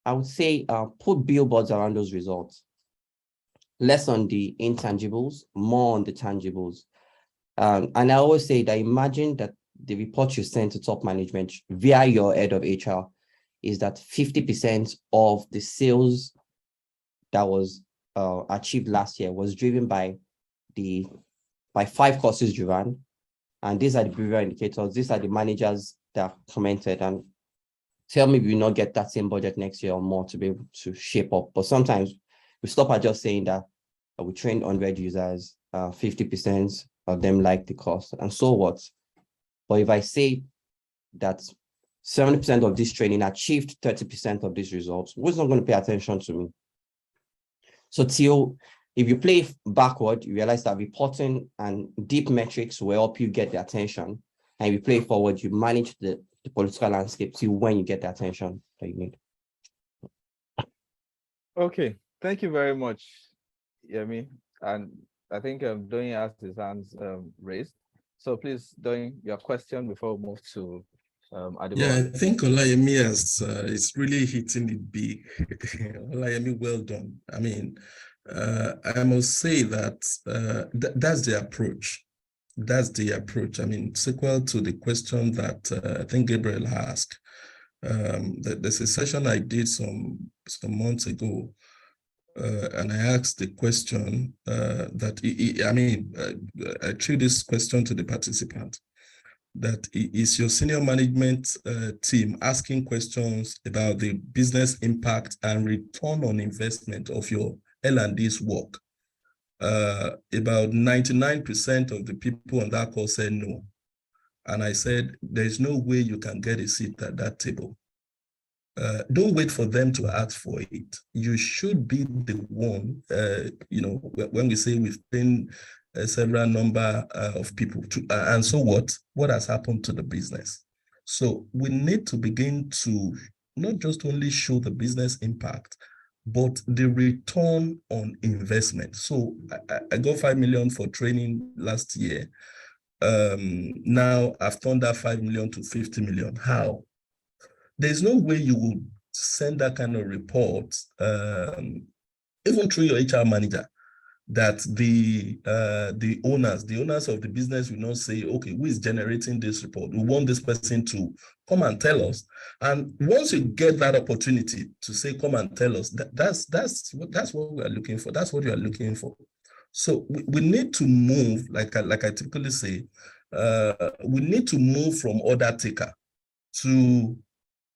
I would say put billboards around those results. Less on the intangibles, more on the tangibles. And I always say that imagine that the report you send to top management via your head of HR is that 50% of the sales that was achieved last year was driven by 5 courses you ran. And these are the behavioral indicators. These are the managers that commented. And tell me we will not get that same budget next year or more to be able to shape up. But sometimes we stop at just saying that we trained 100 users 50% of them like the course, and so what? But if I say that 70% of this training achieved 30% of these results, who's not going to pay attention to me? So if you play backward, you realize that reporting and deep metrics will help you get the attention. And if you play forward, you manage the political landscape till when you get the attention that you need. Okay, thank you very much, Yemi. And I think Doyin has his hands raised. So please, Doyin, your question before we move to Adebo. Yeah, I think Olayemi is really hitting it big. Olayemi, well done. I mean, I must say that that's the approach. That's the approach. I mean, sequel to the question that I think Gabriel asked. There's a session I did some months ago, and I asked the question I threw this question to the participant. That is your senior management team asking questions about the business impact and return on investment of your L&D's work. About 99% of the people on that call said no. And I said, there's no way you can get a seat at that table. Don't wait for them to ask for it. You should be the one, when we say we've been several number of people to, and so what has happened to the business? So we need to begin to not just only show the business impact, but the return on investment. So I got 5 million for training last year. Now I've turned that 5 million to 50 million. How? There's no way you will send that kind of report, even through your HR manager, that the owners of the business will not say, okay, who is generating this report? We want this person to come and tell us. And once you get that opportunity to say, come and tell us, that's what we are looking for. That's what you are looking for. So we need to move, like I typically say, we need to move from order taker to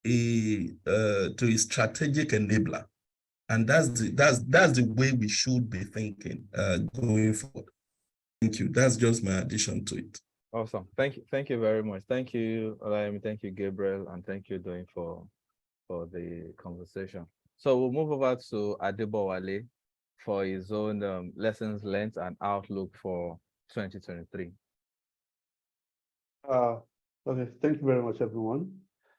a strategic enabler. And that's the way we should be thinking going forward. Thank you. That's just my addition to it. Awesome. Thank you very much. Thank you, Olayemi. Thank you, Gabriel, and thank you, Doyin, for the conversation. So we'll move over to Adebowale for his own lessons learned and outlook for 2023. Okay, thank you very much, everyone.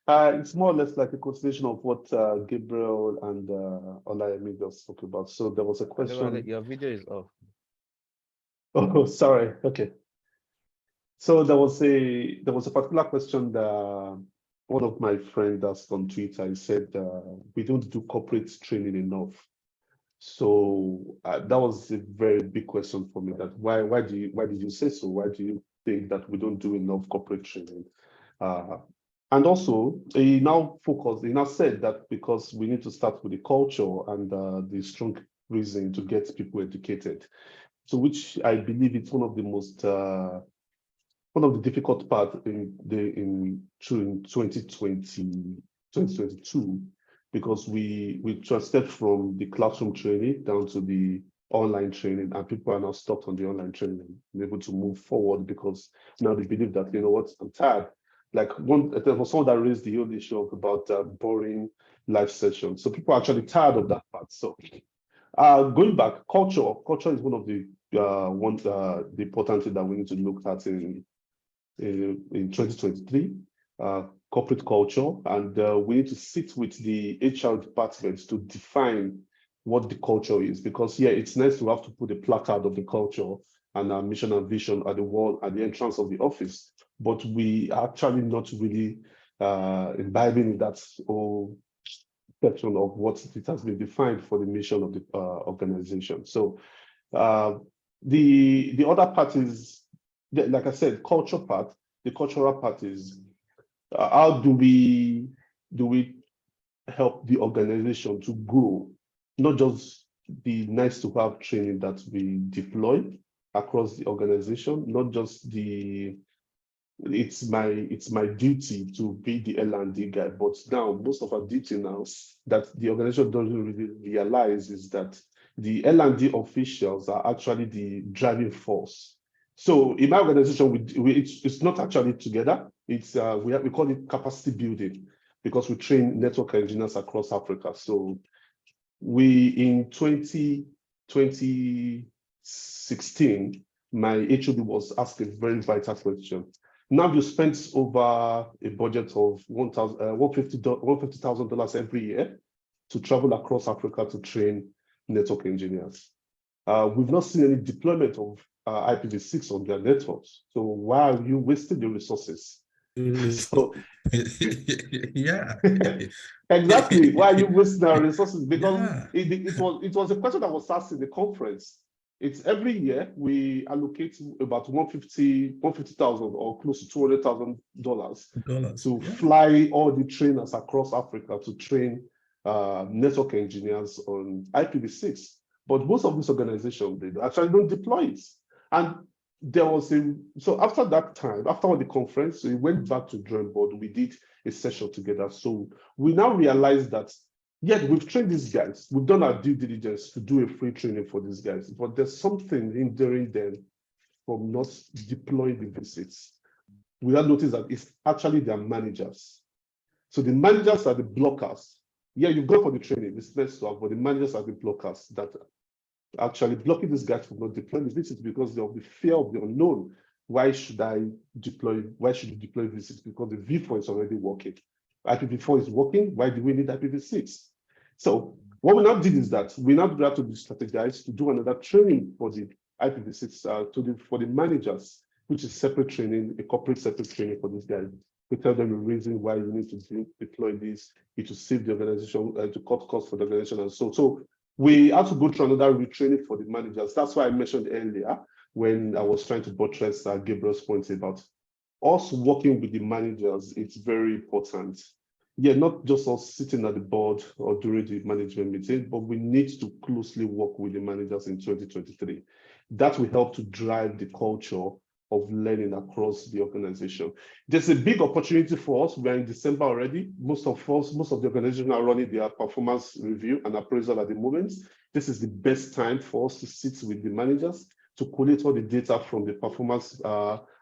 It's more or less like a continuation of what Gabriel and Olayemi just spoke about. So there was a question. Your video is off. Oh, sorry. Okay. So there was a particular question that one of my friends asked on Twitter. He said we don't do corporate training enough. So that was a very big question for me. That why did you say so? Why do you think that we don't do enough corporate training? And also, he now said that because we need to start with the culture and the strong reason to get people educated. So which I believe it's one of the most difficult parts in 2022, because we transited from the classroom training down to the online training, and people are now stopped on the online training and able to move forward because now they believe that, you know what, I'm tired. Like there was someone that raised the whole issue about boring live sessions. So people are actually tired of that part. So going back, culture is one of the important things that we need to look at in 2023. Corporate culture, and we need to sit with the HR departments to define what the culture is, because it's nice to have to put a placard of the culture and our mission and vision at the wall at the entrance of the office, but we are actually not really imbibing that whole section of what it has been defined for the mission of the organization. So the other part is, like I said, culture part. The cultural part is how do we help the organization to grow, not just the nice to have training that we deploy across the organization, not just it's my duty to be the L&D guy, but now most of our duty now that the organization doesn't really realize is that the L&D officials are actually the driving force. So in my organization, it's not actually together. It's we call it capacity building, because we train network engineers across Africa. So we in 2016, my HOD was asked a very vital question. Now you spent over a budget of $150,000 every year to travel across Africa to train network engineers. We've not seen any deployment of IPv6 on their networks. So why are you wasting the resources? So, yeah. exactly. Why are you wasting our resources? Because Yeah. it was a question that was asked in the conference. It's every year we allocate about $150,000 or close to $200,000 to fly all the trainers across Africa to train network engineers on IPv6. But most of these organizations, they actually don't deploy it. And there was so after that time, after the conference, we went back to drawing board. We did a session together. So we now realize that, yeah, we've trained these guys. We've done our due diligence to do a free training for these guys. But there's something hindering them from not deploying the visits. We have noticed that it's actually their managers. So the managers are the blockers. Yeah, you go for the training, it's nice to have, but the managers are the blockers that actually blocking these guys from not deploying the visits because of the fear of the unknown. Why should I deploy? Why should you deploy visits? Because the V4 is already working. IPv4 is working. Why do we need IPv6? So what we now did is that we now have to strategize to do another training for the IPv6 for the managers, which is separate training, a corporate separate training for these guys. We tell them the reason why you need to deploy this, it to save the organization, to cut costs for the organization, and so we have to go through another retraining for the managers. That's why I mentioned earlier when I was trying to buttress Gabriel's points about us working with the managers. It's very important. Yeah, not just us sitting at the board or during the management meeting, but we need to closely work with the managers in 2023. That will help to drive the culture of learning across the organization. There's a big opportunity for us. We're in December already. Most of the organizations are running their performance review and appraisal at the moment. This is the best time for us to sit with the managers to collate all the data from the performance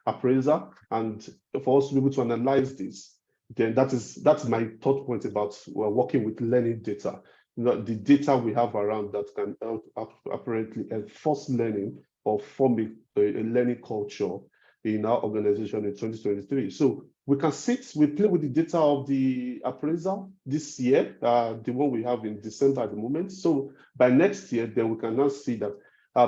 appraiser and for us to be able to analyze this. Then that's my third point about working with learning data. The data we have around that can help apparently enforce learning or form a learning culture in our organization in 2023. So we can we play with the data of the appraiser this year, the one we have in December at the moment. So by next year, then we can now see that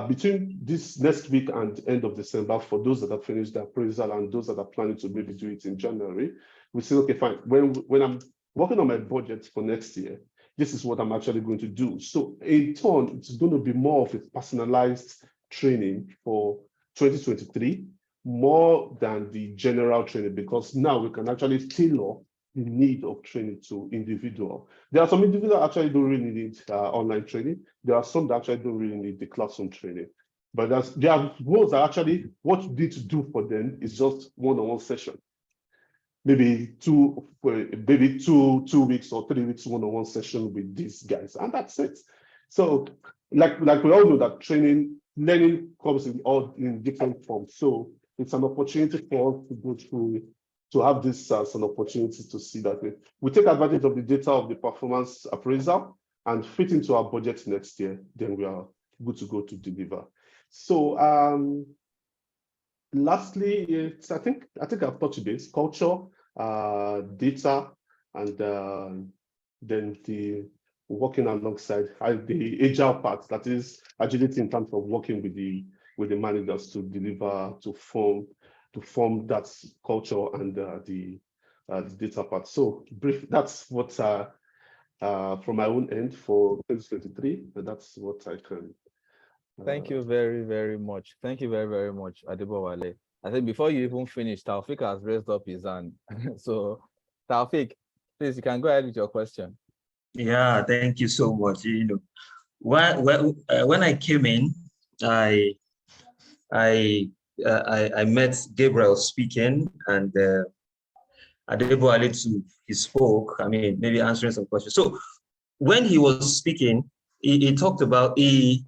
between this next week and end of December, for those that have finished the appraisal and those that are planning to maybe do it in January, we say, okay, fine. When I'm working on my budget for next year, this is what I'm actually going to do. So in turn, it's going to be more of a personalized training for 2023, more than the general training, because now we can actually tailor the need of training to individual. There are some individuals that actually don't really need online training. There are some that actually don't really need the classroom training. But there are those that actually what you need to do for them is just one-on-one session. Maybe two weeks or 3 weeks one-on-one session with these guys, and that's it. So like we all know that learning comes in different forms. So it's an opportunity for us to go through, to have this as an opportunity to see that we take advantage of the data of the performance appraisal and fit into our budget next year, then we are good to go to deliver. So lastly, I think I've touched base, culture, data, and then the working alongside the agile part, that is agility in terms of working with the managers to deliver, to form that culture and the data part. So brief, that's what from my own end for 2023, but that's what I can. Thank you very, very much. Thank you very, very much, Adebowale. I think before you even finish, Taufik has raised up his hand. So Taufik, please, you can go ahead with your question. Yeah, thank you so much. You know, when I came in, I met Gabriel speaking, and Adebowale too, he spoke. I mean, maybe answering some questions. So when he was speaking, he talked about, he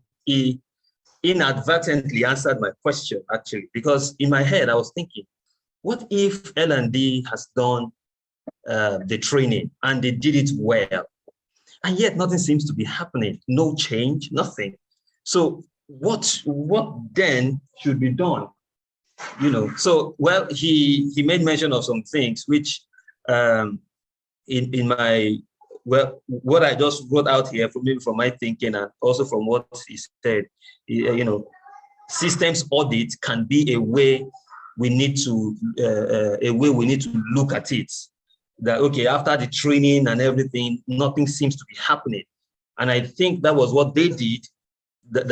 inadvertently answered my question, actually, because in my head, I was thinking, what if L&D has done the training and they did it well, and yet nothing seems to be happening, no change, nothing. So what then should be done? You know, so, well, he made mention of some things which in my, well, what I just wrote out here from maybe from my thinking and also from what he said, you know, systems audit can be a way we need to look at it. That, okay, after the training and everything, nothing seems to be happening. And I think that was what they did that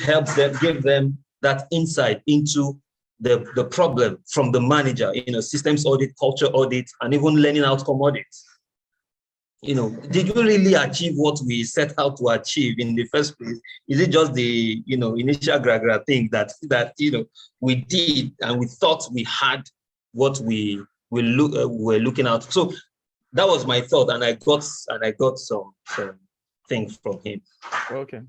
helped them, give them that insight into the problem from the manager, you know, systems audit, culture audit, and even learning outcome audits. You know, did you really achieve what we set out to achieve in the first place? Is it just the, you know, initial gra thing that you know, we did and we thought we had what we were looking out? So that was my thought, and I got some things from him. Okay.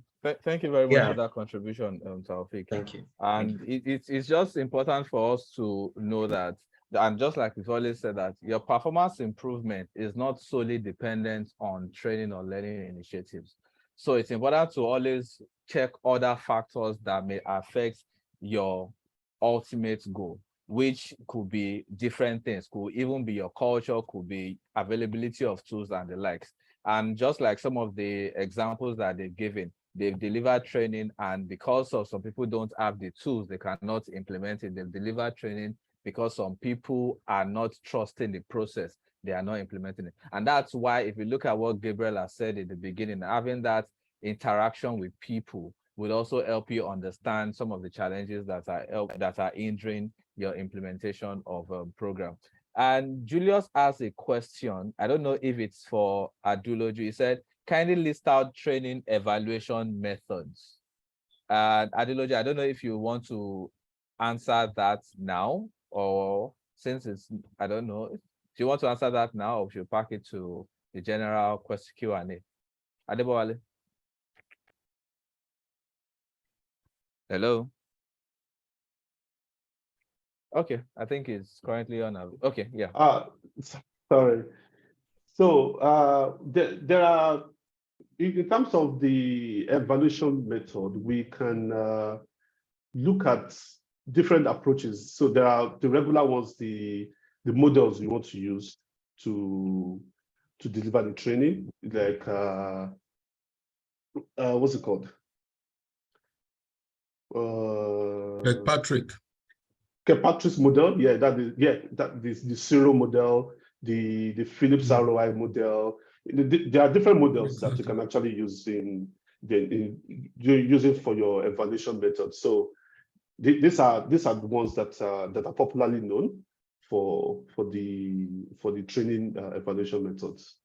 Thank you very much for that contribution, Taufik. Thank you. And it's just important for us to know that, and just like we've always said, that your performance improvement is not solely dependent on training or learning initiatives. So it's important to always check other factors that may affect your ultimate goal, which could be different things, could even be your culture, could be availability of tools and the likes. And just like some of the examples that they've given, they've delivered training, and because of some people don't have the tools, they cannot implement it. They've delivered training because some people are not trusting the process, they are not implementing it. And that's why, if you look at what Gabriel has said in the beginning, having that interaction with people will also help you understand some of the challenges that are hindering your implementation of a program. And Julius asked a question. I don't know if it's for Aduloju. He said, kindly list out training evaluation methods. And Aduloju, I don't know if you want to answer that now, or since it's, I don't know, do you want to answer that now, or should you pack it to the general question Q&A? Adebowale. Hello. Okay, I think it's currently on. Okay, yeah. Sorry. So there are, in terms of the evaluation method, we can look at different approaches. So there are the regular ones, the models you want to use to deliver the training, like what's it called? Patrick. Kirkpatrick's model, that is the Zero model, the Phillips ROI model. There are different models that you can actually use in using for your evaluation method. So these are the ones that are popularly known for the training evaluation methods.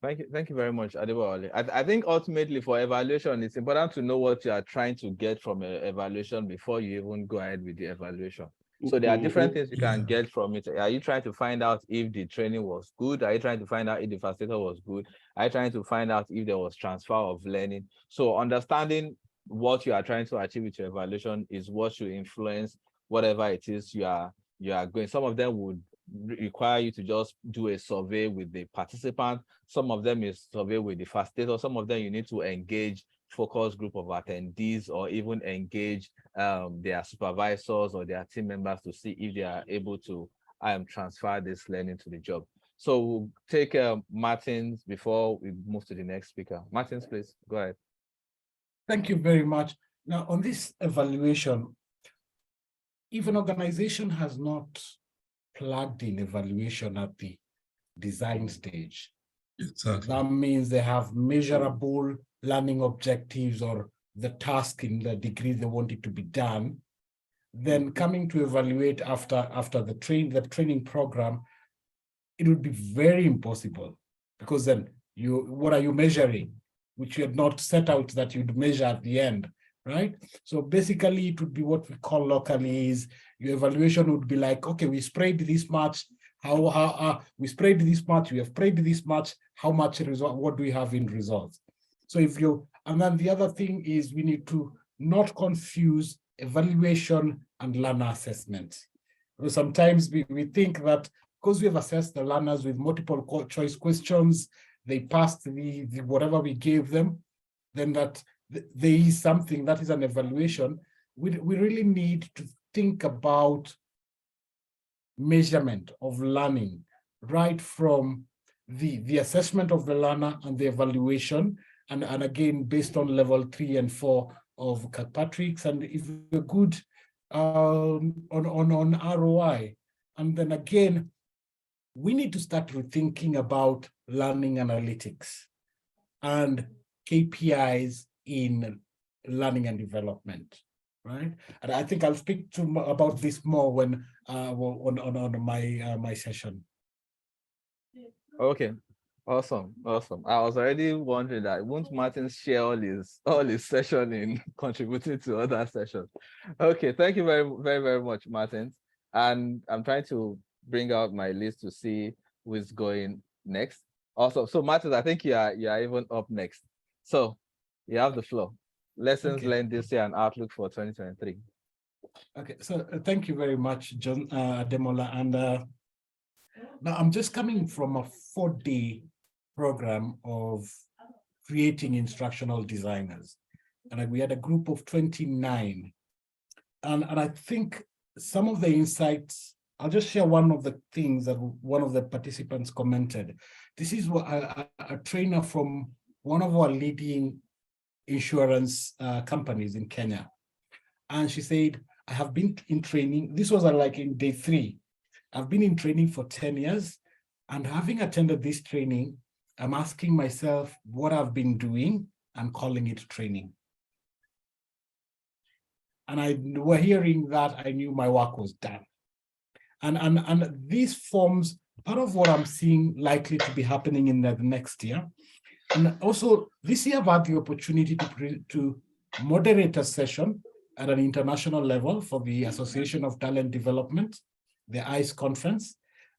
Thank you very much, Adebowale. I think ultimately for evaluation, it's important to know what you are trying to get from an evaluation before you even go ahead with the evaluation. So there are different things you can get from it. Are you trying to find out if the training was good? Are you trying to find out if the facilitator was good? Are you trying to find out if there was transfer of learning? So understanding what you are trying to achieve with your evaluation is what should influence whatever it is you are going. Some of them would require you to just do a survey with the participant. Some of them is survey with the facilitator. Some of them you need to engage focus group of attendees, or even engage their supervisors or their team members to see if they are able to transfer this learning to the job. So we'll take Martins before we move to the next speaker. Martins, please go ahead. Thank you very much. Now, on this evaluation, if an organization has not plugged in evaluation at the design stage, exactly, that means they have measurable learning objectives or the task in the degree they want it to be done, then coming to evaluate after the training program, it would be very impossible, because then what are you measuring, which you had not set out that you'd measure at the end, right? So basically it would be what we call locally is your evaluation would be like, okay, we sprayed this much, we sprayed this much, we have sprayed this much, how much result, what do we have in results? So if you And then the other thing is we need to not confuse evaluation and learner assessment. Because sometimes we think that because we have assessed the learners with multiple choice questions, they passed the whatever we gave them, then that there is something that is an evaluation. We really need to think about measurement of learning, right from the assessment of the learner and the evaluation, and again, based on level 3 and 4 of Kirkpatrick's, and if we're good on ROI. And then again, we need to start rethinking about learning analytics and KPIs in learning and development, right? And I think I'll speak about this more when on my session. Okay, awesome. I was already wondering that won't Martin share all his session in contributing to other sessions? Okay, thank you very much, Martin. And I'm trying to bring out my list to see who's going next. Also, so Martin, I think you are even up next. So you have the floor. Lessons learned this year and outlook for 2023. Okay, so thank you very much, John Ademola. And now I'm just coming from a 4-day program of creating instructional designers. And we had a group of 29. And I think some of the insights, I'll just share one of the things that one of the participants commented. This is what a trainer from one of our leading insurance companies in Kenya. And she said, I have been in training. This was like in day 3. I've been in training for 10 years. And having attended this training, I'm asking myself what I've been doing and calling it training. And we're hearing that, I knew my work was done. And this forms part of what I'm seeing likely to be happening in the next year. And also this year I've had the opportunity to moderate a session at an international level for the Association of Talent Development, the ICE conference,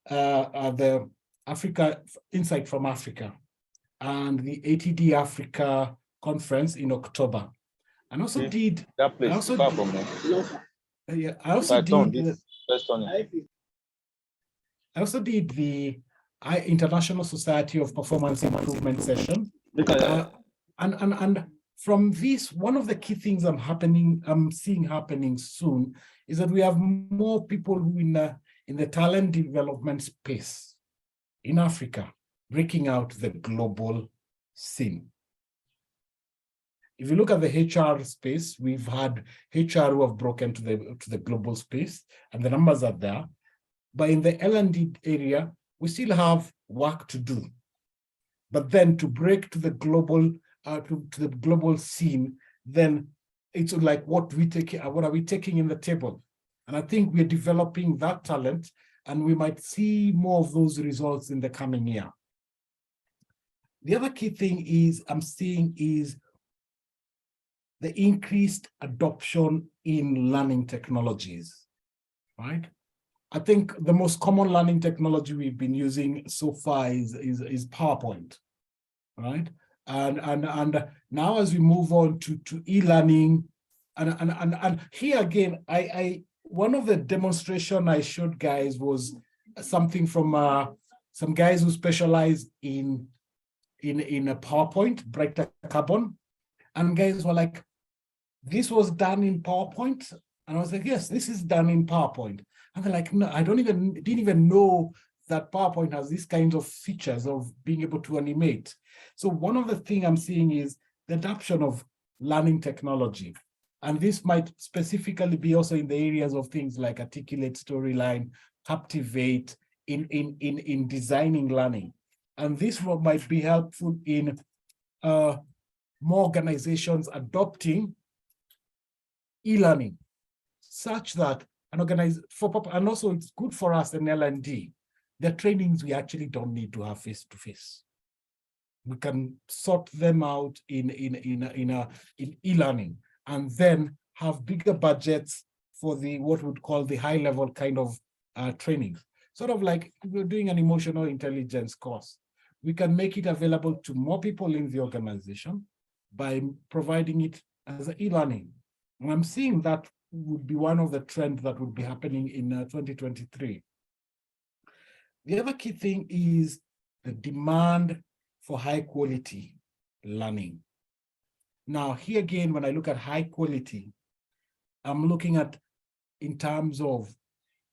the Africa Insight from Africa, and the ATD Africa conference in October. And also did that place also far did, from there. yeah, I also did the International Society of Performance Improvement session. And from this, one of the key things I'm seeing happening soon is that we have more people who in the talent development space in Africa, breaking out the global scene. If you look at the HR space, we've had HR who have broken to the global space, and the numbers are there. But in the L&D area, we still have work to do. But then to break to the global scene, then it's like what are we taking in the table? And I think we're developing that talent, and we might see more of those results in the coming year. The other key thing I'm seeing is the increased adoption in learning technologies, right? I think the most common learning technology we've been using so far is PowerPoint, right? And now as we move on to e-learning, and here again, one of the demonstration I showed guys was something from some guys who specialize in a PowerPoint, Brighter Carbon, and guys were like, this was done in PowerPoint? And I was like, yes, this is done in PowerPoint. And they're like, no, I didn't even know that PowerPoint has these kinds of features of being able to animate. So one of the things I'm seeing is the adoption of learning technology. And this might specifically be also in the areas of things like Articulate, Storyline, Captivate, in designing learning. And this might be helpful in more organizations adopting e-learning, such that and also it's good for us in L&D. The trainings we actually don't need to have face-to-face. We can sort them out in e-learning, and then have bigger budgets for what we'd call the high-level kind of training. Sort of like we're doing an emotional intelligence course. We can make it available to more people in the organization, by providing it as e-learning. And I'm seeing that would be one of the trends that would be happening in 2023. The other key thing is the demand for high quality learning. Now, here again, when I look at high quality, I'm looking at in terms of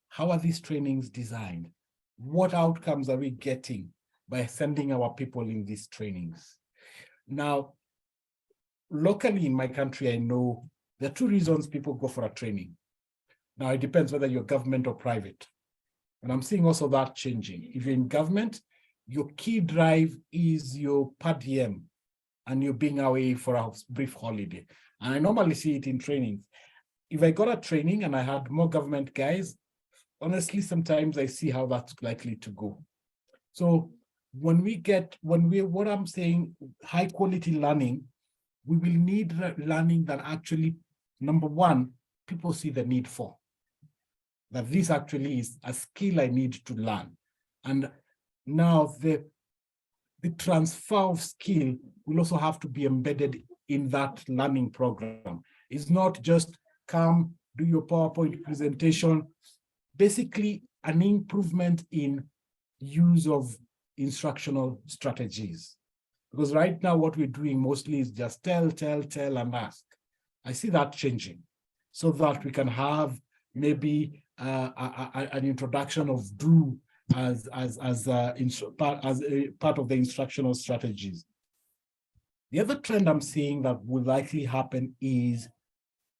how are these trainings designed? What outcomes are we getting by sending our people in these trainings? Now, locally in my country, I know there are two reasons people go for a training. Now, it depends whether you're government or private. And I'm seeing also that changing. If you're in government, your key drive is your per diem and you're being away for a brief holiday. And I normally see it in trainings. If I got a training and I had more government guys, honestly, sometimes I see how that's likely to go. So what I'm saying, high quality learning, we will need learning that actually, number one, people see the need for. That this actually is a skill I need to learn. And now the transfer of skill will also have to be embedded in that learning program. It's not just come, do your PowerPoint presentation. Basically, an improvement in use of instructional strategies. Because right now, what we're doing mostly is just tell, and ask. I see that changing so that we can have maybe an introduction of do as a part of the instructional strategies. The other trend I'm seeing that will likely happen is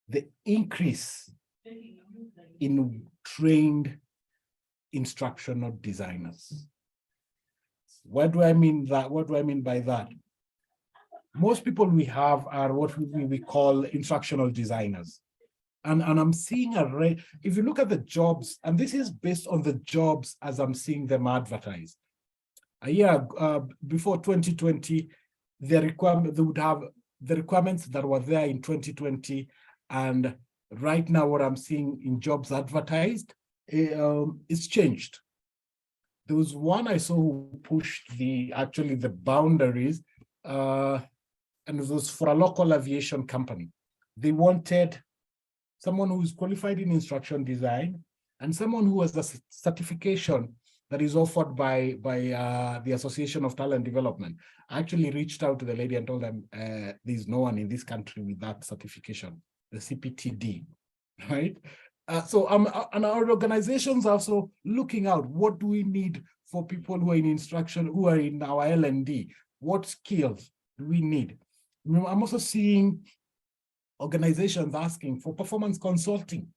the increase in trained instructional designers. What do I mean that? What do I mean by that? Most people we have are what we call instructional designers. And I'm seeing if you look at the jobs, and this is based on the jobs as I'm seeing them advertised. A year before 2020, they would have the requirements that were there in 2020. And right now, what I'm seeing in jobs advertised, it's changed. There was one I saw who pushed the boundaries, and it was for a local aviation company. They wanted someone who is qualified in instruction design and someone who has a certification that is offered by the Association of Talent Development. I actually reached out to the lady and told them there's no one in this country with that certification, the CPTD, right? And our organizations are also looking out, what do we need for people who are in instruction, who are in our L&D? What skills do we need? I'm also seeing organizations asking for performance consulting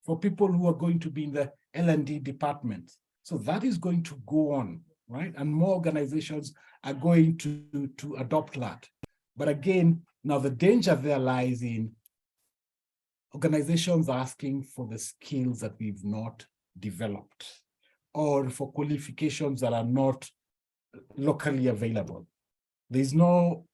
for people who are going to be in the L&D department. So that is going to go on, right? And more organizations are going to adopt that. But again, now the danger there lies in organizations asking for the skills that we've not developed or for qualifications that are not locally available. There's no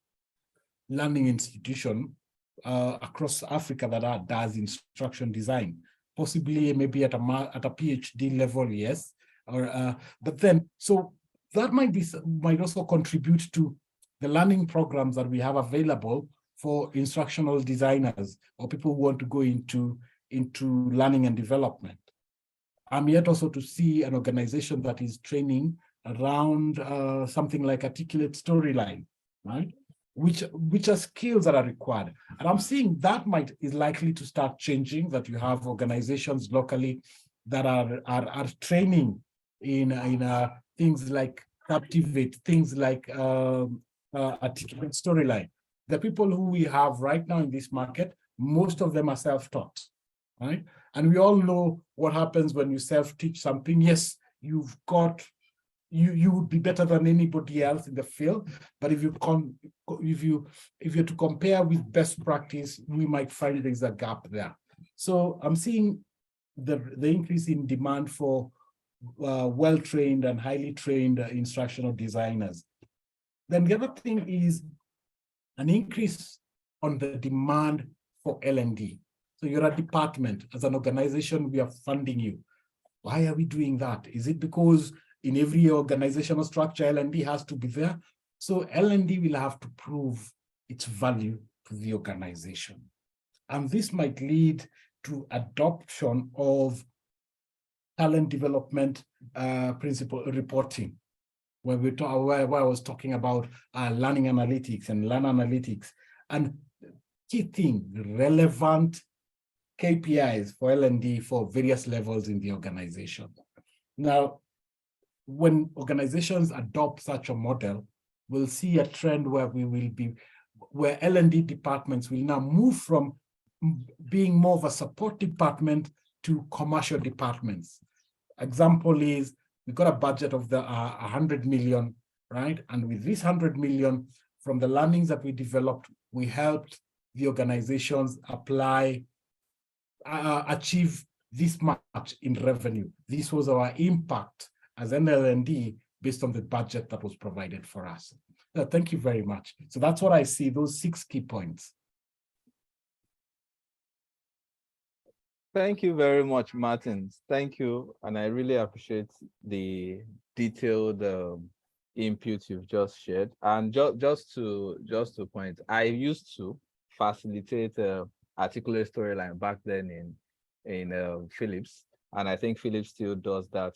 learning institution across Africa that does instruction design, possibly maybe at a PhD level, yes. But then, so that might also contribute to the learning programs that we have available for instructional designers or people who want to go into learning and development. I'm yet also to see an organization that is training around something like articulate storyline, right? Which are skills that are required. And I'm seeing that is likely to start changing, that you have organizations locally that are training in things like Captivate, things like articulate storyline. The people who we have right now in this market, most of them are self-taught, right? And we all know what happens when you self-teach something. Yes, you would be better than anybody else in the field, but if you're to compare with best practice, we might find there's a gap there. So I'm seeing the increase in demand for well-trained and highly trained instructional designers. Then the other thing is an increase on the demand for L&D. So you're a department, as an organization, we are funding you. Why are we doing that? Is it because in every organizational structure, L&D has to be there? So L&D will have to prove its value to the organization. And this might lead to adoption of talent development principle reporting, where where I was talking about learning analytics and learn analytics, and key thing, relevant KPIs for L&D for various levels in the organization. Now, when organizations adopt such a model, we'll see a trend where where L&D departments will now move from being more of a support department to commercial departments. Example is, we got a budget of 100 million, right? And with this 100 million, from the learnings that we developed, we helped the organizations achieve this much in revenue. This was our impact as an L&D based on the budget that was provided for us. Thank you very much. So that's what I see, those 6 key points. Thank you very much, Martin. Thank you. And I really appreciate the detailed input you've just shared. And just to point, I used to facilitate articulate storyline back then in Philips. And I think Philips still does that.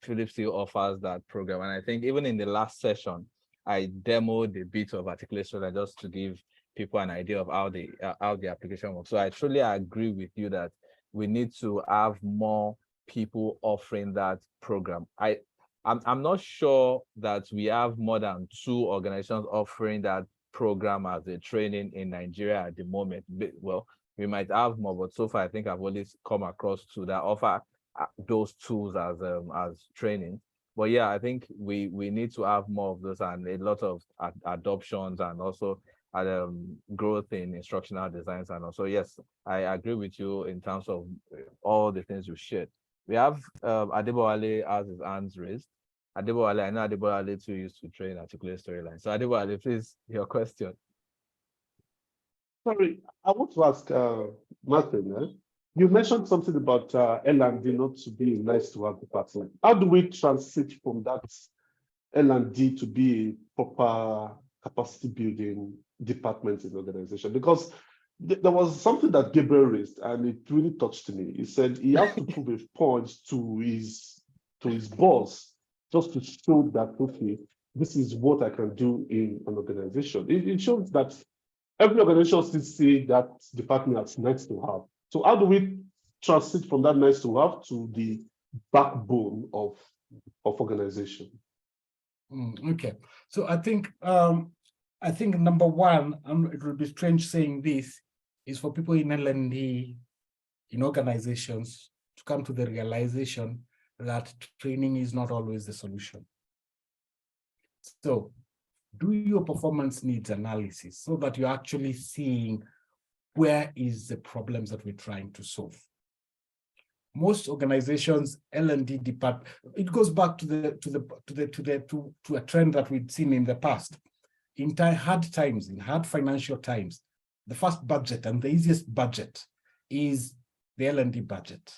Philips still offers that program. And I think even in the last session, I demoed a bit of articulate storyline just to give people an idea of how the application works. So I truly agree with you that we need to have more people offering that program. I'm not sure that we have more than 2 organizations offering that program as a training in Nigeria at the moment. Well, we might have more, but so far I think I've only come across 2 that offer those tools as training. But yeah, I think we need to have more of those and a lot of adoptions and also growth in instructional designs. And also, yes, I agree with you in terms of all the things you shared. We have Adebowale has his hands raised. Adebowale, I know Adebowale too used to train articulate storyline. So Adebowale, please, your question. Sorry, I want to ask Martin, you mentioned something about L&D not to be nice to have department. How do we transit from that L&D to be a proper capacity building department in the organization? Because there was something that Gabriel raised and it really touched me. He said he has to prove a point to his boss just to show that, okay, this is what I can do in an organization. It shows that every organization still see that department as nice to have. So how do we transit from that nice to have to the backbone of organization? Okay, so I think number one, it will be strange saying this, is for people in L&D, in organizations, to come to the realization that training is not always the solution. So do your performance needs analysis so that you're actually seeing where is the problems that we're trying to solve. Most organizations, L&D department, it goes back to a trend that we'd seen in the past. In hard times, in hard financial times, the first budget and the easiest budget is the L&D budget.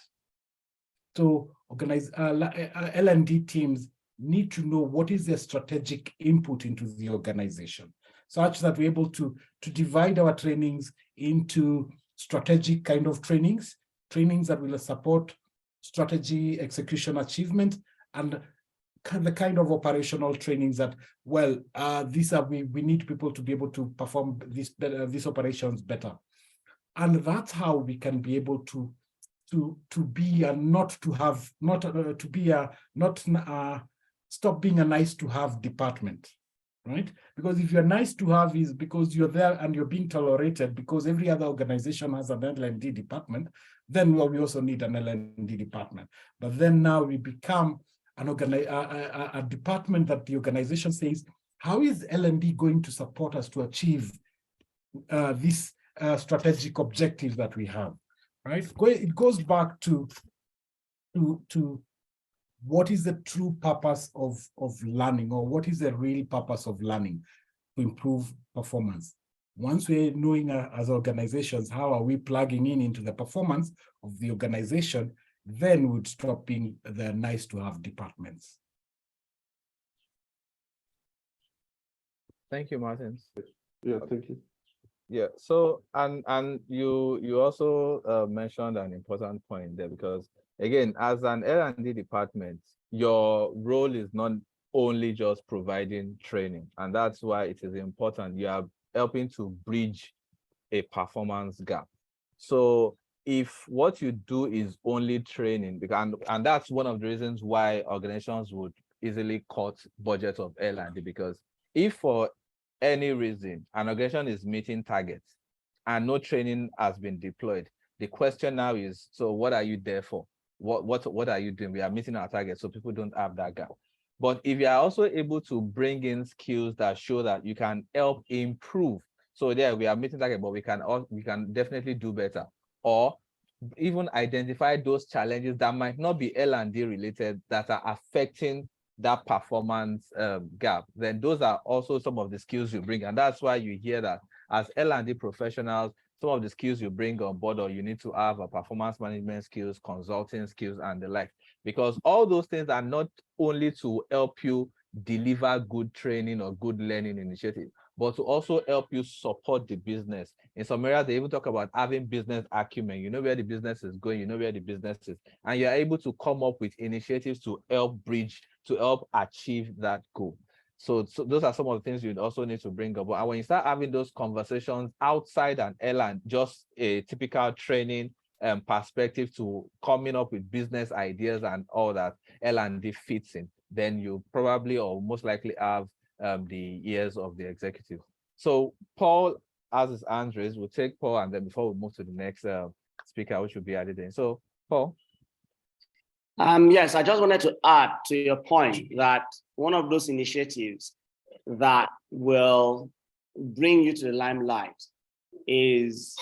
So L&D teams need to know what is their strategic input into the organization, such that we're able to divide our trainings into strategic kind of trainings that will support strategy, execution, achievement, and the kind of operational trainings that, well, we need people to be able to perform these operations better. And that's how we can be able to be a stop being a nice to have department, right? Because if you're nice to have is because you're there and you're being tolerated because every other organization has an L&D department, then we also need an L&D department. But then now we become a department that the organization says, how is L&D going to support us to achieve these strategic objectives that we have, right? It goes back to what is the true purpose of learning, or what is the real purpose of learning to improve performance? Once we're knowing as organizations, how are we plugging into the performance of the organization, then we'd stop being the nice to have departments. Thank you, Martin. Yeah, thank you. Yeah. So and you also mentioned an important point there, because again, as an L&D department, your role is not only just providing training, and that's why it is important. You are helping to bridge a performance gap. So if what you do is only training, and that's one of the reasons why organizations would easily cut budget of L&D, because if for any reason an organization is meeting targets and no training has been deployed, the question now is, so what are you there for? What are you doing? We are meeting our targets, so people don't have that gap. But if you are also able to bring in skills that show that you can help improve, so there we are meeting target, but we can definitely do better, or even identify those challenges that might not be L&D related that are affecting that performance gap, then those are also some of the skills you bring. And that's why you hear that as L&D professionals, some of the skills you bring on board, or you need to have a performance management skills, consulting skills, and the like, because all those things are not only to help you deliver good training or good learning initiative, but to also help you support the business. In some areas, they even talk about having business acumen. You know where the business is going, you know where the business is, and you're able to come up with initiatives to help bridge, to help achieve that goal. So those are some of the things you'd also need to bring up. And when you start having those conversations outside an L&D, just a typical training perspective to coming up with business ideas and all that L&D fits in, then you probably or most likely have the ears of the executive. So Paul has his hands raised. We'll take Paul, and then before we move to the next speaker, which will be Adede. So Paul. Yes, I just wanted to add to your point that one of those initiatives that will bring you to the limelight is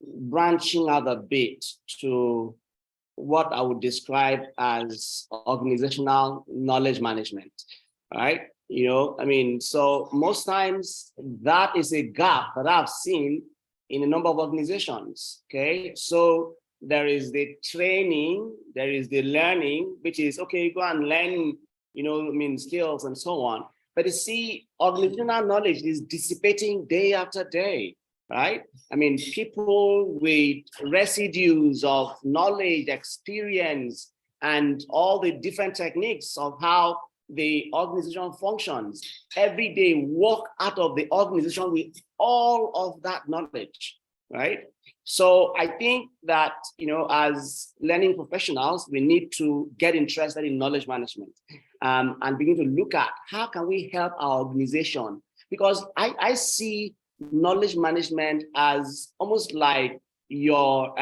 branching out a bit to what I would describe as organizational knowledge management, right? You know, I mean, so most times that is a gap that I've seen in a number of organizations, okay? So there is the training, there is the learning, which is, okay, go and learn, you know, I mean, skills and so on. But you see, organizational knowledge is dissipating day after day, right? I mean, people with residues of knowledge, experience, and all the different techniques of how the organization functions every day walk out of the organization with all of that knowledge, right? So I think that, you know, as learning professionals, we need to get interested in knowledge management and begin to look at how can we help our organization, because I see knowledge management as almost like your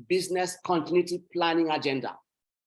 business continuity planning agenda,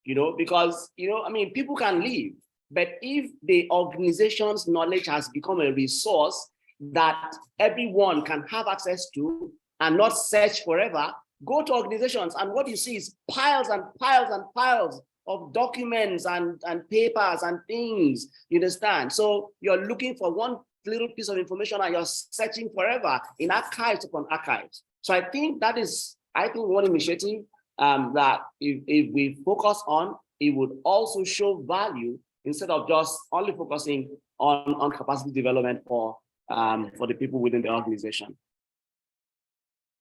you know, because, you know, I mean, people can leave, but if the organization's knowledge has become a resource that everyone can have access to and not search forever, go to organizations and what you see is piles and piles and piles of documents and papers and things, you understand? So you're looking for one little piece of information and you're searching forever in archives upon archives. So I think that is, one initiative that if we focus on, it would also show value instead of just only focusing on capacity development for the people within the organization.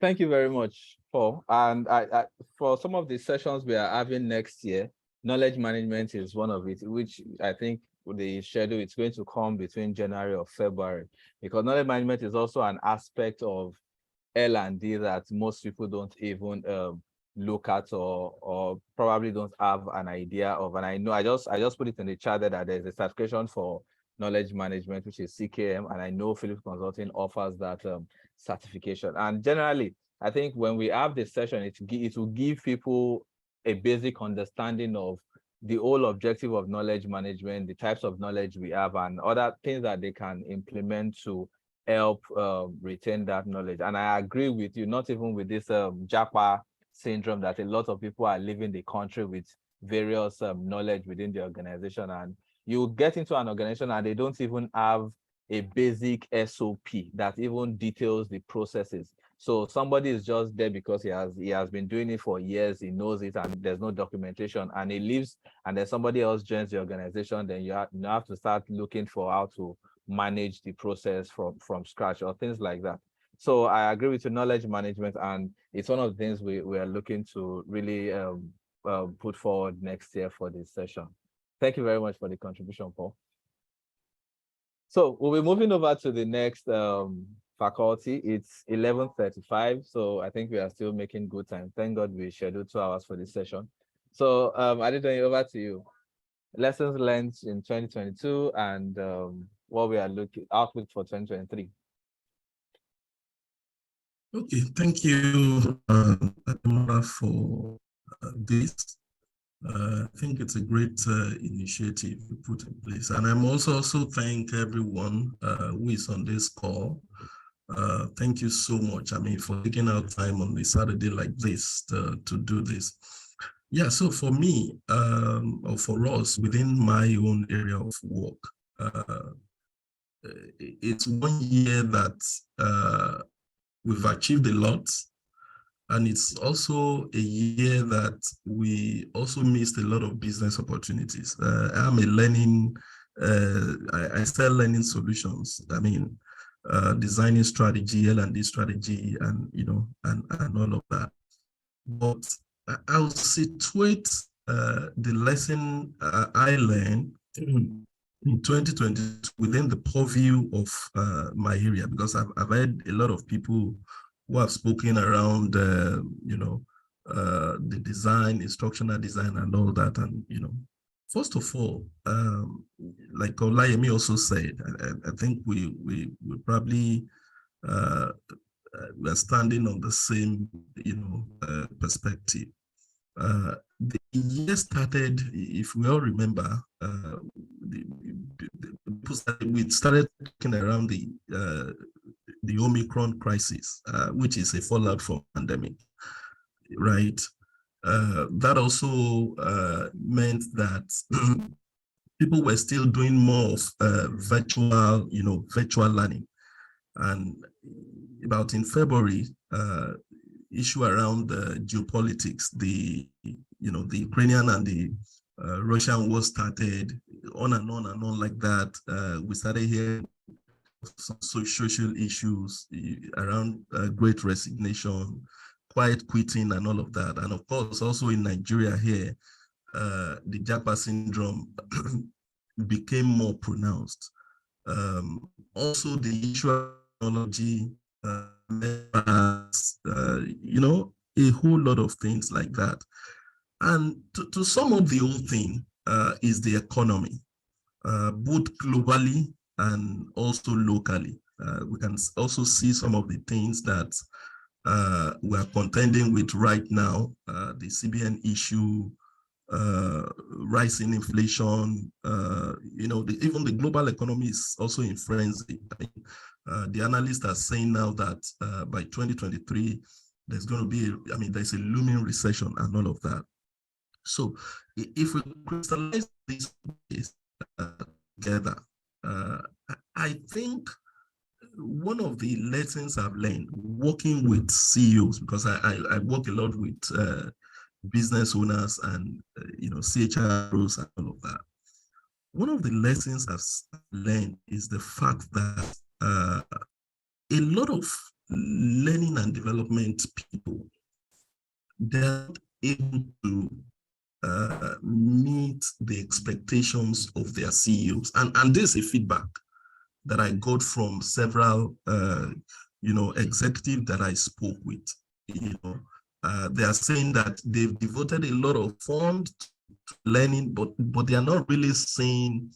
Thank you very much, Paul. And I, for some of the sessions we are having next year, knowledge management is one of it, which I think the schedule it's going to come between January or February, because knowledge management is also an aspect of L&D that most people don't even look at or probably don't have an idea of. And I know I just put it in the chat that there's a certification for knowledge management, which is CKM, and I know Philips Consulting offers that certification. And generally, I think when we have this session, it will give people a basic understanding of the whole objective of knowledge management, the types of knowledge we have, and other things that they can implement to help retain that knowledge. And I agree with you, not even with this JAPA syndrome that a lot of people are leaving the country with various knowledge within the organization, and you get into an organization and they don't even have a basic SOP that even details the processes. So somebody is just there because he has been doing it for years, he knows it, and there's no documentation, and he leaves, and then somebody else joins the organization, then you have to start looking for how to manage the process from scratch or things like that. So I agree with you, knowledge management, and it's one of the things we are looking to really put forward next year for this session. Thank you very much for the contribution, Paul. So we'll be moving over to the next faculty. It's 11:35, so I think we are still making good time. Thank God we scheduled 2 hours for this session. So Adedoyin, over to you. Lessons learned in 2022 and what we are looking outlook for 2023. Okay, thank you, Ademola, for this. I think it's a great initiative you put in place. And I'm also thank everyone who is on this call. Thank you so much, I mean, for taking out time on a Saturday like this to do this. Yeah, so for me, or for us within my own area of work, it's 1 year that we've achieved a lot. And it's also a year that we also missed a lot of business opportunities. I'm a learning, I started learning solutions. I mean, designing strategy, L&D strategy, and and all of that. But I'll situate the lesson I learned in 2020 within the purview of my area, because I've heard a lot of people who have spoken around, the design, instructional design, and all that. And first of all, like Olayemi also said, I think we probably we're standing on the same perspective. The year started, if we all remember, we started talking around the Omicron crisis, which is a fallout from pandemic, right? That also meant that people were still doing more of virtual learning. And about in February, issue around the geopolitics, the Ukrainian and the Russian war started, on and on and on like that. We started hearing some social issues around great resignation, quiet quitting, and all of that. And of course, also in Nigeria here, the Japa syndrome became more pronounced. Also, the issue of technology, a whole lot of things like that. And to sum up the whole thing is the economy, both globally and also locally. We can also see some of the things that we are contending with right now, the CBN issue, rising inflation, even the global economy is also in frenzy. The analysts are saying now that by 2023, there's going to be, there's a looming recession and all of that. So if we crystallize these together, I think one of the lessons I've learned working with CEOs, because I work a lot with business owners and CHROs and all of that. One of the lessons I've learned is the fact that a lot of learning and development people, they're able to meet the expectations of their CEOs. And this is a feedback that I got from several, executives that I spoke with. They are saying that they've devoted a lot of funds to learning, but they are not really seeing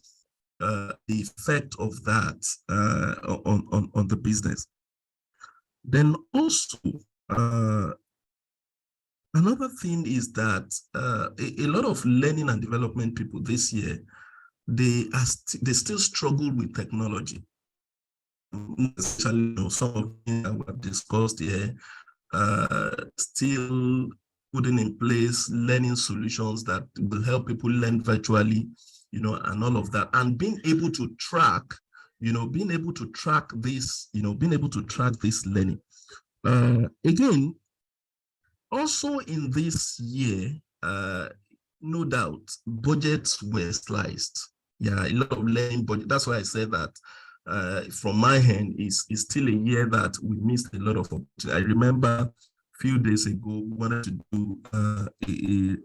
the effect of that on the business. Then also, another thing is that a lot of learning and development people this year, they still struggle with technology. Especially some of them that we have discussed here, still putting in place learning solutions that will help people learn virtually, and all of that, and being able to track, this learning. Again, also in this year, no doubt, budgets were sliced. Yeah, a lot of learning budget. That's why I said that from my hand is still a year that we missed a lot of opportunity. I remember a few days ago, we wanted to do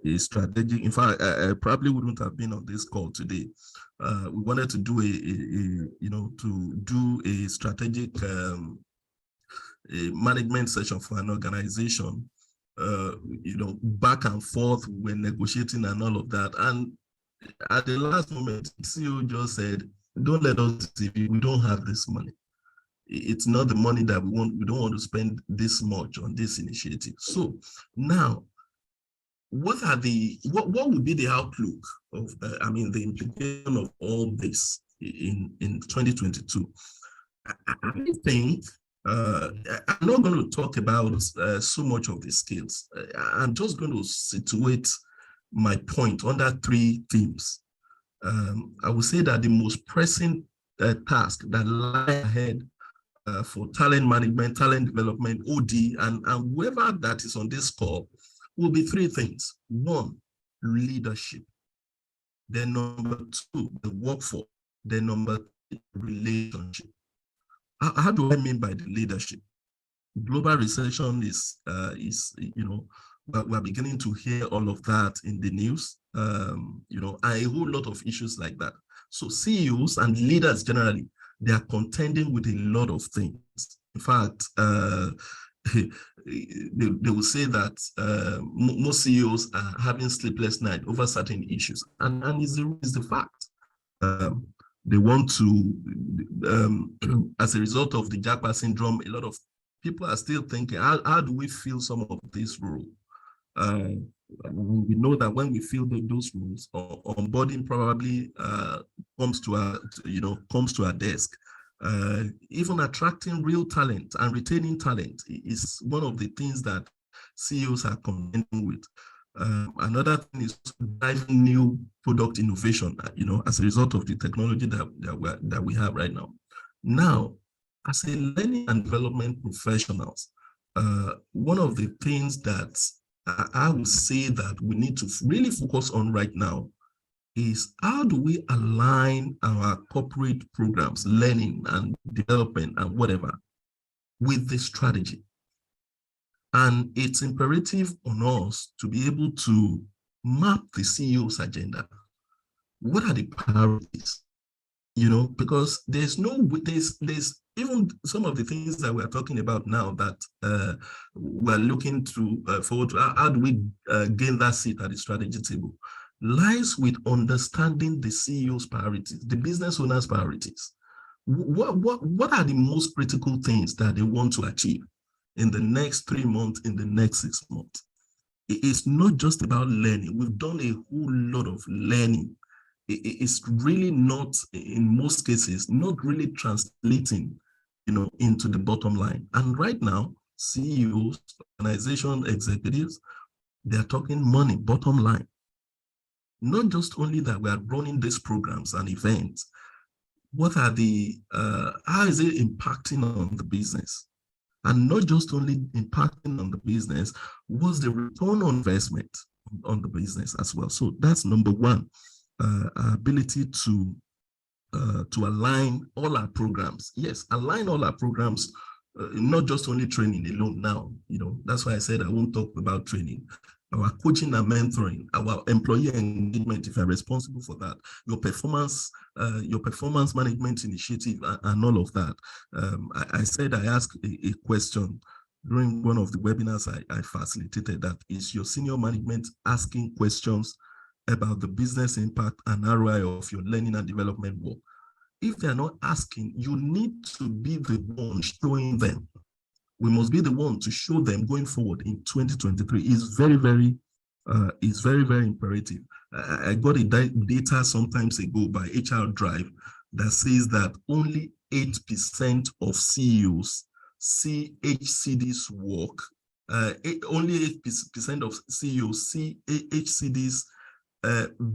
a strategic, in fact, I probably wouldn't have been on this call today. We wanted to do a strategic a management session for an organization, back and forth, we're negotiating and all of that. And at the last moment, CEO just said, don't let us deceive you, we don't have this money. It's not the money that we want, we don't want to spend this much on this initiative. So now, what would be the outlook of, the implication of all this in 2022? I think, I'm not going to talk about so much of the skills. I'm just going to situate my point under 3 themes. I would say that the most pressing task that lies ahead for talent management, talent development, OD, and whoever that is on this call will be 3 things. 1, leadership. Then number 2, the workforce. Then number 3, relationship. How do I mean by the leadership? Global recession is we're beginning to hear all of that in the news, and a whole lot of issues like that. So CEOs and leaders generally, they are contending with a lot of things. In fact, they will say that most CEOs are having sleepless nights over certain issues, and is the fact. They want to, as a result of the Japa syndrome, a lot of people are still thinking, how do we fill some of this role? We know that when we fill those roles, onboarding probably comes to our desk. Even attracting real talent and retaining talent is one of the things that CEOs are contending with. Another thing is driving new product innovation, as a result of the technology that we have right now. Now, as a learning and development professionals, one of the things that I would say that we need to really focus on right now is how do we align our corporate programs, learning and development and whatever, with the strategy. And it's imperative on us to be able to map the CEO's agenda. What are the priorities? Because there's even some of the things that we're talking about now that we're looking to forward to. How do we gain that seat at the strategy table? Lies with understanding the CEO's priorities, the business owner's priorities. What are the most critical things that they want to achieve in the next 3 months, in the next 6 months? It's not just about learning. We've done a whole lot of learning. It's really not, in most cases, not really translating, into the bottom line. And right now, CEOs, organization executives, they're talking money, bottom line. Not just only that we are running these programs and events, what are how is it impacting on the business? And not just only impacting on the business, what's the return on investment on the business as well? So that's number 1, our ability to align all our programs. Yes, align all our programs, not just only training alone now. That's why I said I won't talk about training. Our coaching and mentoring, our employee engagement, if you're responsible for that, your performance management initiative, and all of that. I said I asked a question during one of the webinars I facilitated, that is your senior management asking questions about the business impact and ROI of your learning and development work. If they're not asking, you need to be the one showing them. We must be the one to show them going forward in 2023. Is very, very imperative. I got a data sometimes ago by HR Drive that says that only 8% of CEOs see HCD's work. Only 8% of CEOs see HCD's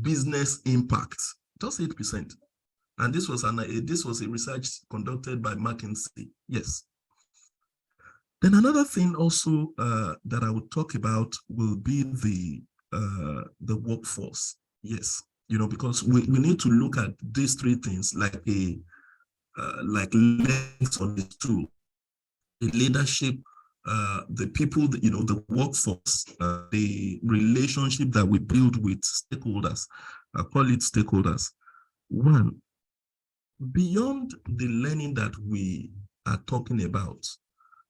business impact. Just 8%. And this was a research conducted by McKinsey. Yes. Then another thing also that I would talk about will be the workforce. Yes, because we need to look at these 3 things like a like legs on the stool. The leadership, the people, the workforce, the relationship that we build with stakeholders. I call it stakeholders. One, beyond the learning that we are talking about,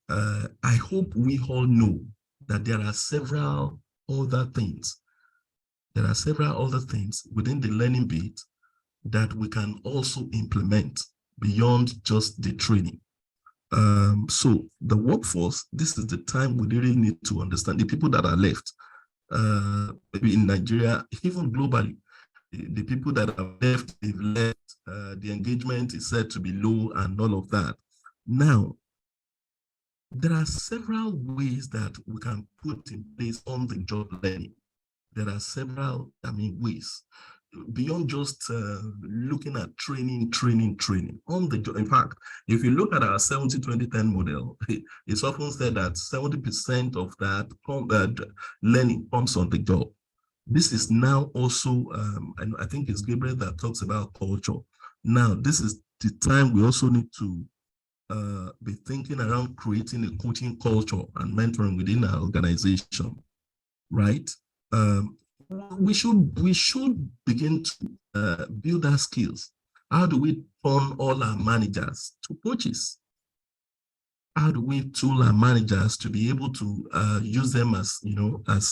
I hope we all know that there are several other things. There are several other things within the learning bit that we can also implement beyond just the training. So the workforce, this is the time we really need to understand the people that are left, maybe in Nigeria, even globally, the people that are left, they've left, the engagement is said to be low and all of that. Now, there are several ways that we can put in place on the job learning. There are several, ways beyond just looking at training on the job. In fact, if you look at our 70-20-10 model, it's often said that 70% of that learning comes on the job. This is now also, and I think it's Gabriel that talks about culture. Now, this is the time we also need to be thinking around creating a coaching culture and mentoring within our organization, right? We should begin to build our skills. How do we turn all our managers to coaches? How do we tool our managers to be able to use them as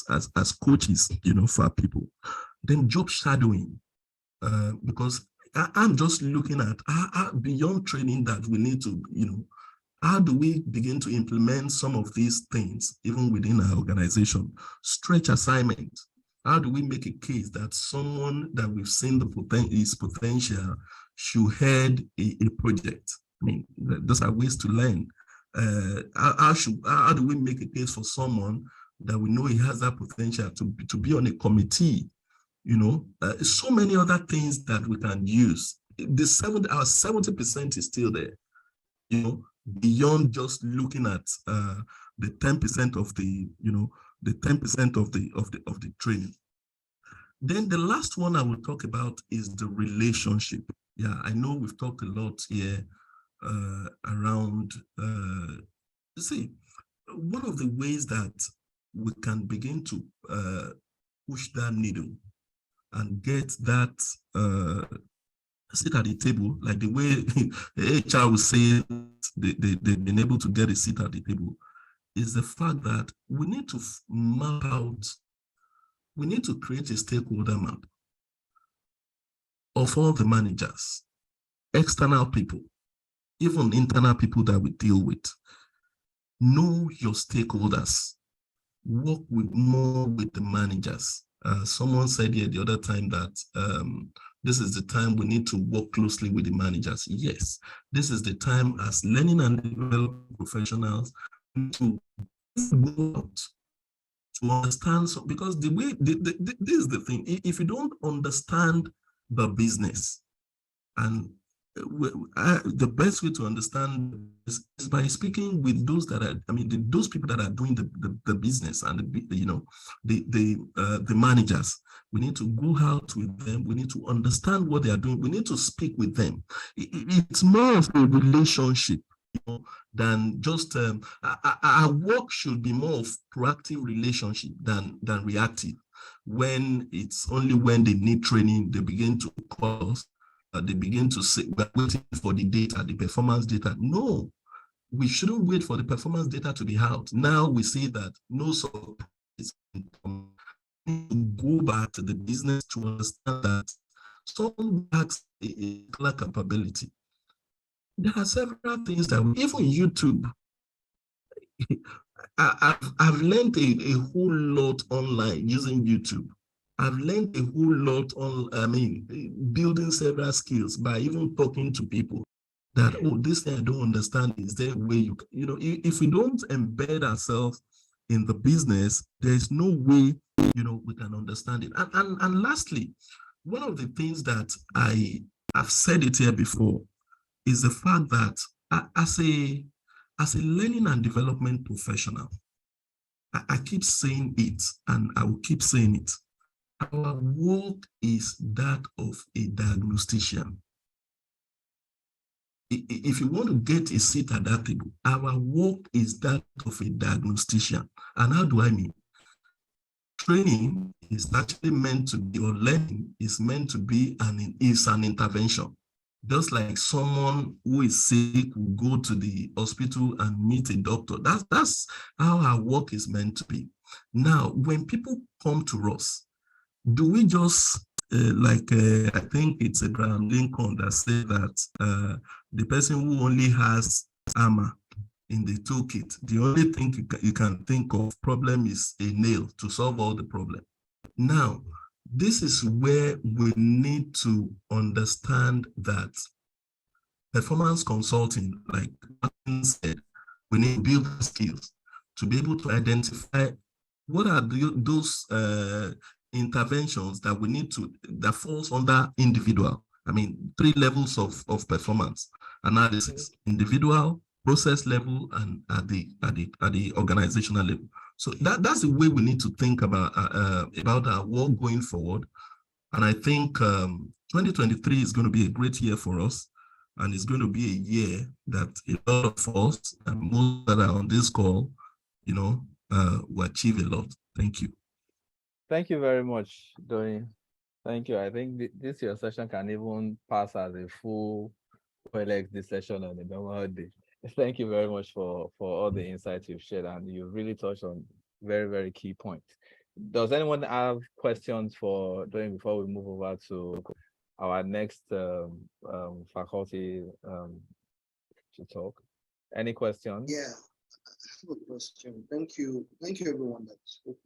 as coaches, for our people? Then job shadowing, because I'm just looking at beyond training that we need to, how do we begin to implement some of these things even within our organization? Stretch assignment. How do we make a case that someone that we've seen is potential should head a project? I mean, those are ways to learn. How do we make a case for someone that we know he has that potential to be on a committee? So many other things that we can use. Our 70% is still there, beyond just looking at the 10% of the, the 10% of the training. Then the last one I will talk about is the relationship. Yeah, I know we've talked a lot here around, see, one of the ways that we can begin to push that needle and get that seat at the table, like the way the HR will say they've been able to get a seat at the table, is the fact that we need to map out, we need to create a stakeholder map of all the managers, external people, even internal people that we deal with. Know your stakeholders. Work more with the managers. Someone said here the other time that this is the time we need to work closely with the managers. Yes, this is the time as learning and development professionals to go out to understand, because the way, this is the thing, if you don't understand the business, and the best way to understand is by speaking with those that are, those people that are doing the business and the managers. We need to go out with them. We need to understand what they are doing. We need to speak with them. It's more of a relationship, than just our work should be more of proactive relationship than reactive. When it's only when they need training, they begin to call us. They begin to say, we're waiting for the data, the performance data. No, we shouldn't wait for the performance data to be out. Now we see that no surprise. Go back to the business to understand that someone lacks a clear capability. There are several things that even YouTube, I've learned a whole lot online using YouTube. I've learned a whole lot on, building several skills by even talking to people that, oh, this thing I don't understand, is there a way if we don't embed ourselves in the business, there's no way, we can understand it. And lastly, one of the things that I've said it here before is the fact that as a learning and development professional, I keep saying it, and I will keep saying it. Our work is that of a diagnostician. if you want to get a seat at that table, our work is that of a diagnostician. And how do I mean? Training is actually meant to be, or learning is meant to be an intervention. Just like someone who is sick will go to the hospital and meet a doctor. That's how our work is meant to be. Now, when people come to us, do we just I think it's Abraham Lincoln that said that the person who only has armor in the toolkit, the only thing you can think of problem is a nail to solve all the problem. Now, this is where we need to understand that performance consulting, like Martin said, we need to build skills to be able to identify what are those interventions that we need to, that falls under individual. I mean, 3 levels of performance analysis: individual, process level, and at the organizational level. So that's the way we need to think about our work going forward. And I think 2023 is going to be a great year for us, and it's going to be a year that a lot of us, and most that are on this call, will achieve a lot. Thank you. Thank you very much, Donny. Thank you. I think this your session can even pass as a full OLXD session on a normal day. Thank you very much for all the insights you've shared, and you really touched on very, very key points. Does anyone have questions for Donny before we move over to our next faculty to talk? Any questions? Yeah, I have a question. Thank you everyone that spoke.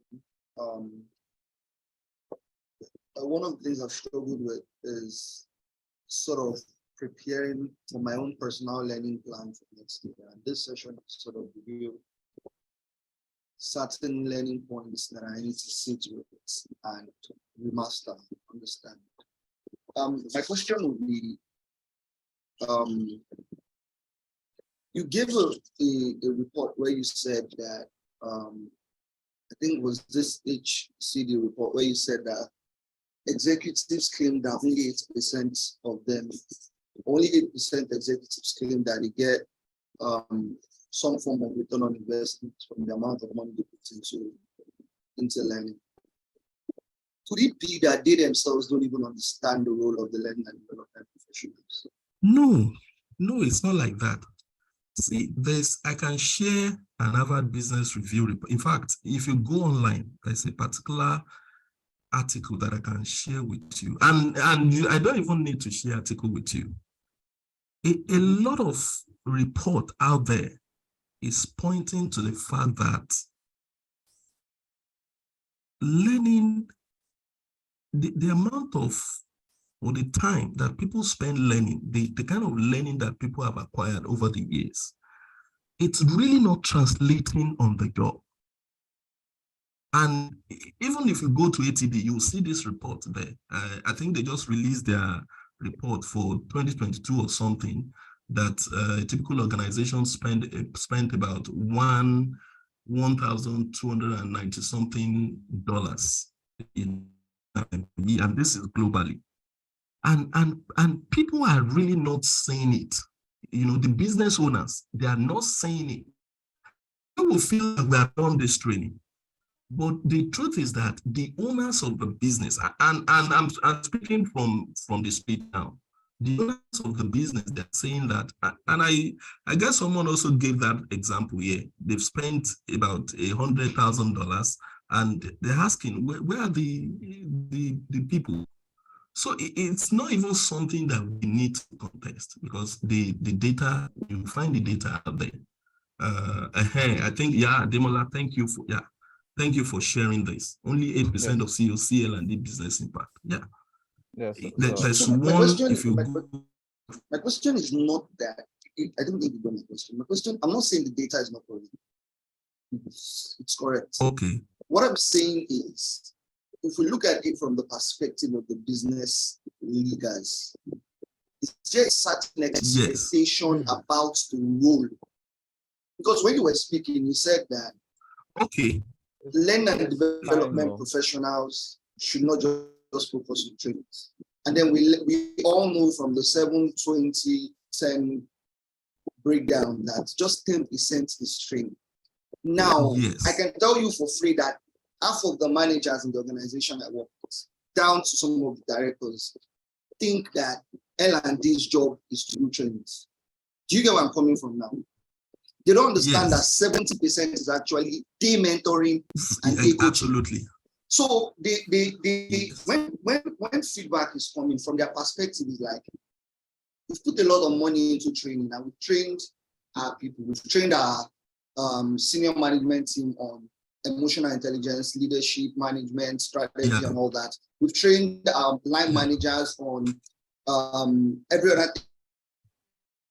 One of the things I've struggled with is sort of preparing for my own personal learning plan for next year. And this session sort of revealed certain learning points that I need to sit with and remaster, understand. My question would be, you gave a report where you said that, I think it was this HCD report where you said that executives claim that only 8% of them, only 8% executives claim that they get some form of return on investment from the amount of money they put into learning. Could it be that they themselves don't even understand the role of the learning and development professionals? No, it's not like that. See, I can share an Harvard Business Review report. In fact, if you go online, there's a particular article that I can share with you. And I don't even need to share article with you. A lot of report out there is pointing to the fact that learning, the amount of, or the time that people spend learning, the kind of learning that people have acquired over the years, it's really not translating on the job. And even if you go to ATD, you'll see this report there. I think they just released their report for 2022 or something, that a typical organization spent about $1,290 something in, and this is globally. And people are really not saying it. The business owners, they are not saying it. People feel like we have done this training. But the truth is that the owners of the business, and I'm speaking from the street now, the owners of the business, they're saying that, and I guess someone also gave that example here. They've spent about $100,000, and they're asking, where are the people? So it's not even something that we need to contest, because the data, you find the data out there. I think, Demola, thank you for sharing this. Only 8% of COCL and the business impact. Yeah. Yes. There's my one. question, my question is not that. I don't think you got my question. My question, I'm not saying the data is not correct. It's correct. Okay. What I'm saying is, if we look at it from the perspective of the business leaders, it's just certain expectation about the role. Because when you were speaking, you said that learning and development professionals should not just focus on training. And then we all know from the 7-20-10 breakdown that just 10% is training. Now, Yes. I can tell you for free that half of the managers in the organization I work with, down to some of the directors, think that L&D's job is to do trainings. Do you get where I'm coming from now? They don't understand Yes. that 70% is actually day mentoring and day coaching. Absolutely. So Yes. when feedback is coming from their perspective, is like, we've put a lot of money into training, and we've trained our people, we've trained our senior management team on emotional intelligence, leadership, management, strategy, and all that. We've trained our line managers on every other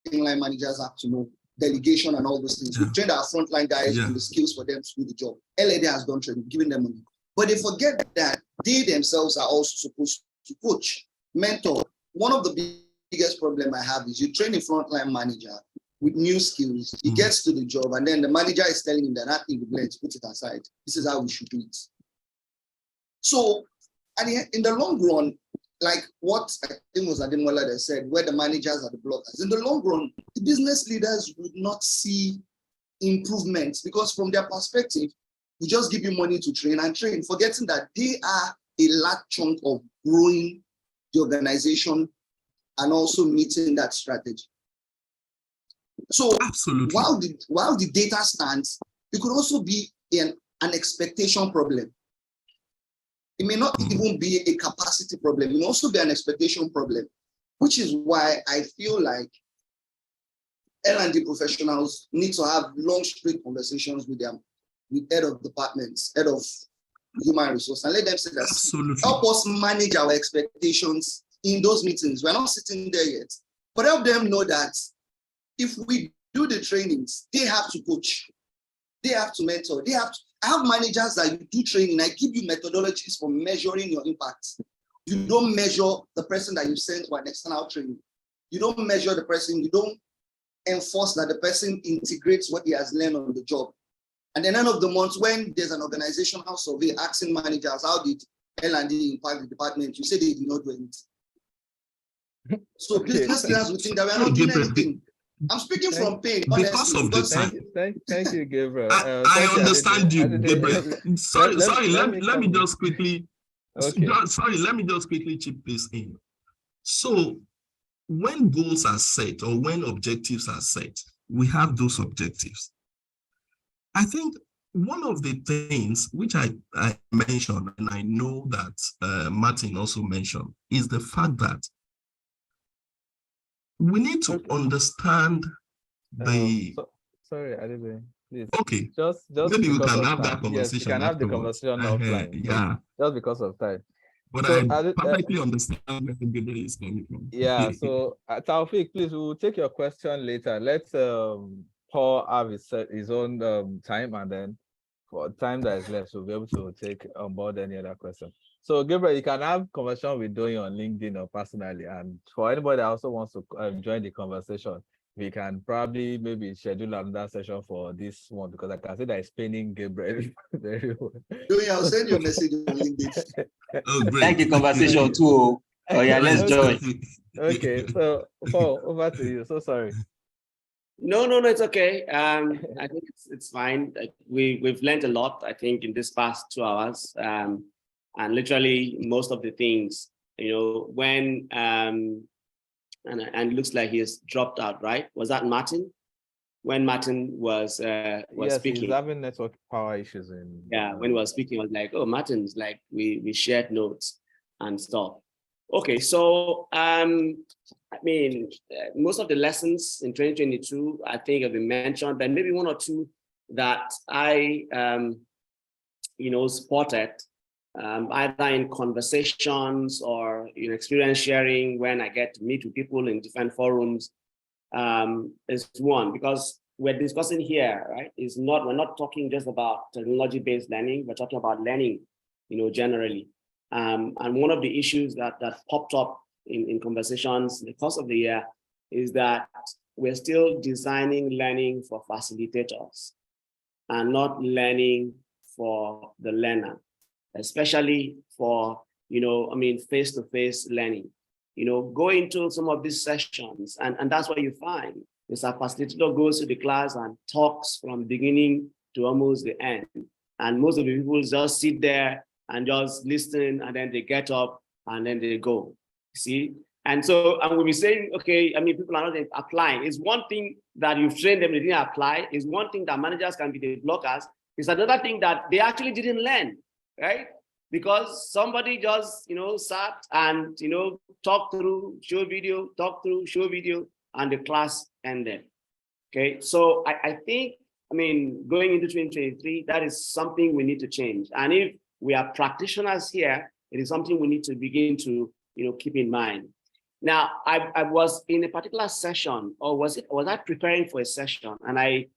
thing line managers have to know, delegation and all those things. We've trained our frontline guys on the skills for them to do the job. L&D has done training, giving them money. But they forget that they themselves are also supposed to coach, mentor. One of the biggest problem I have is you train a frontline manager with new skills. He gets to the job, and then the manager is telling him that nothing will let put it aside. This is how we should do it. So, and in the long run, like what I think was Ademola that said, where the managers are the blockers. In the long run, the business leaders would not see improvements, because from their perspective, we just give you money to train and train, forgetting that they are a large chunk of growing the organization and also meeting that strategy. So absolutely, while the data stands, it could also be an expectation problem. It may not even be a capacity problem. It may also be an expectation problem, which is why I feel like L&D professionals need to have long, straight conversations with them, with head of departments, head of human resource, and let them say that, absolutely, help us manage our expectations in those meetings. We're not sitting there yet, but help them know that if we do the trainings, they have to coach, they have to mentor, they have to. I have managers that you do training, I give you methodologies for measuring your impact. You don't measure the person that you send for an external training. You don't measure the person, you don't enforce that the person integrates what he has learned on the job. And at the end of the month, when there's an organizational survey asking managers, how did L&D impact the department? You say they did not do anything. So business leaders will think that we're not doing anything. I'm speaking from pain, because honestly. of the time. Thank you, Gabriel. I understand you, Gabriel. Sorry, let me just quickly. Okay. Sorry, let me just quickly chip this in. So, when goals are set or when objectives are set, we have those objectives. I think one of the things which I mentioned, and I know that Martin also mentioned, is the fact that we need to understand the. Sorry, Adebe, please. Okay. Just maybe we can have time. that conversation. Yes, we can have the conversation offline. Yeah. Just because of time. But so, I perfectly understand where the Gabriel is coming from. Yeah. So Taufik, please, we'll take your question later. Let's Paul have his own time, and then for time that is left, we'll be able to take on board any other question. So Gabriel, you can have conversation with Doyin on LinkedIn or personally. And for anybody that also wants to join the conversation, we can probably maybe schedule another session for this one, because I can see that it's paining Gabriel very well. Doyin, I'll send you a message on LinkedIn. Oh, great. Thank you, conversation too. Oh yeah, let's join. Okay, so Paul, over to you. So sorry. No, it's okay. I think it's fine. We've learned a lot, I think, in this past 2 hours. And literally most of the things, when and it looks like he has dropped out, right? Was that Martin? When Martin was speaking, he's having network power issues when he was speaking, I was like, oh, Martin's like we shared notes and stuff. Okay, so I mean, most of the lessons in 2022, I think, have been mentioned, but maybe one or two that I spotted. Either in conversations or experience sharing when I get to meet with people in different forums, is one, because we're discussing here, right? We're not talking just about technology-based learning, we're talking about learning, generally. And one of the issues that popped up in conversations in the course of the year is that we're still designing learning for facilitators and not learning for the learner, especially for, face-to-face learning. Go into some of these sessions, and that's what you find. The facilitator goes to the class and talks from beginning to almost the end. And most of the people just sit there and just listen, and then they get up and then they go. See? And so, and we'll be saying, okay, I mean, people are not applying. It's one thing that you've trained them, they didn't apply. It's one thing that managers can be the blockers. It's another thing that they actually didn't learn, right? Because somebody just, sat and, talked through, show video, and the class ended. Okay, so I think, going into 2023, that is something we need to change. And if we are practitioners here, it is something we need to begin to, keep in mind. Now, I was in a particular session, or was I preparing for a session? And I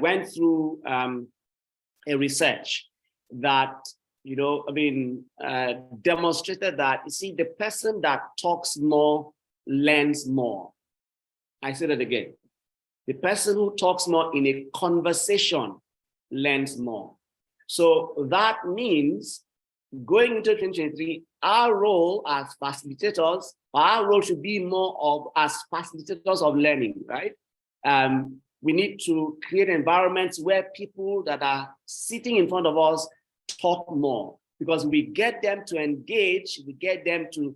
went through a research that, demonstrated that, you see, the person that talks more learns more. I say that again. The person who talks more in a conversation learns more. So that means going into 2023, our role as facilitators, our role should be more of as facilitators of learning, right? We need to create environments where people that are sitting in front of us talk more, because we get them to engage, we get them to,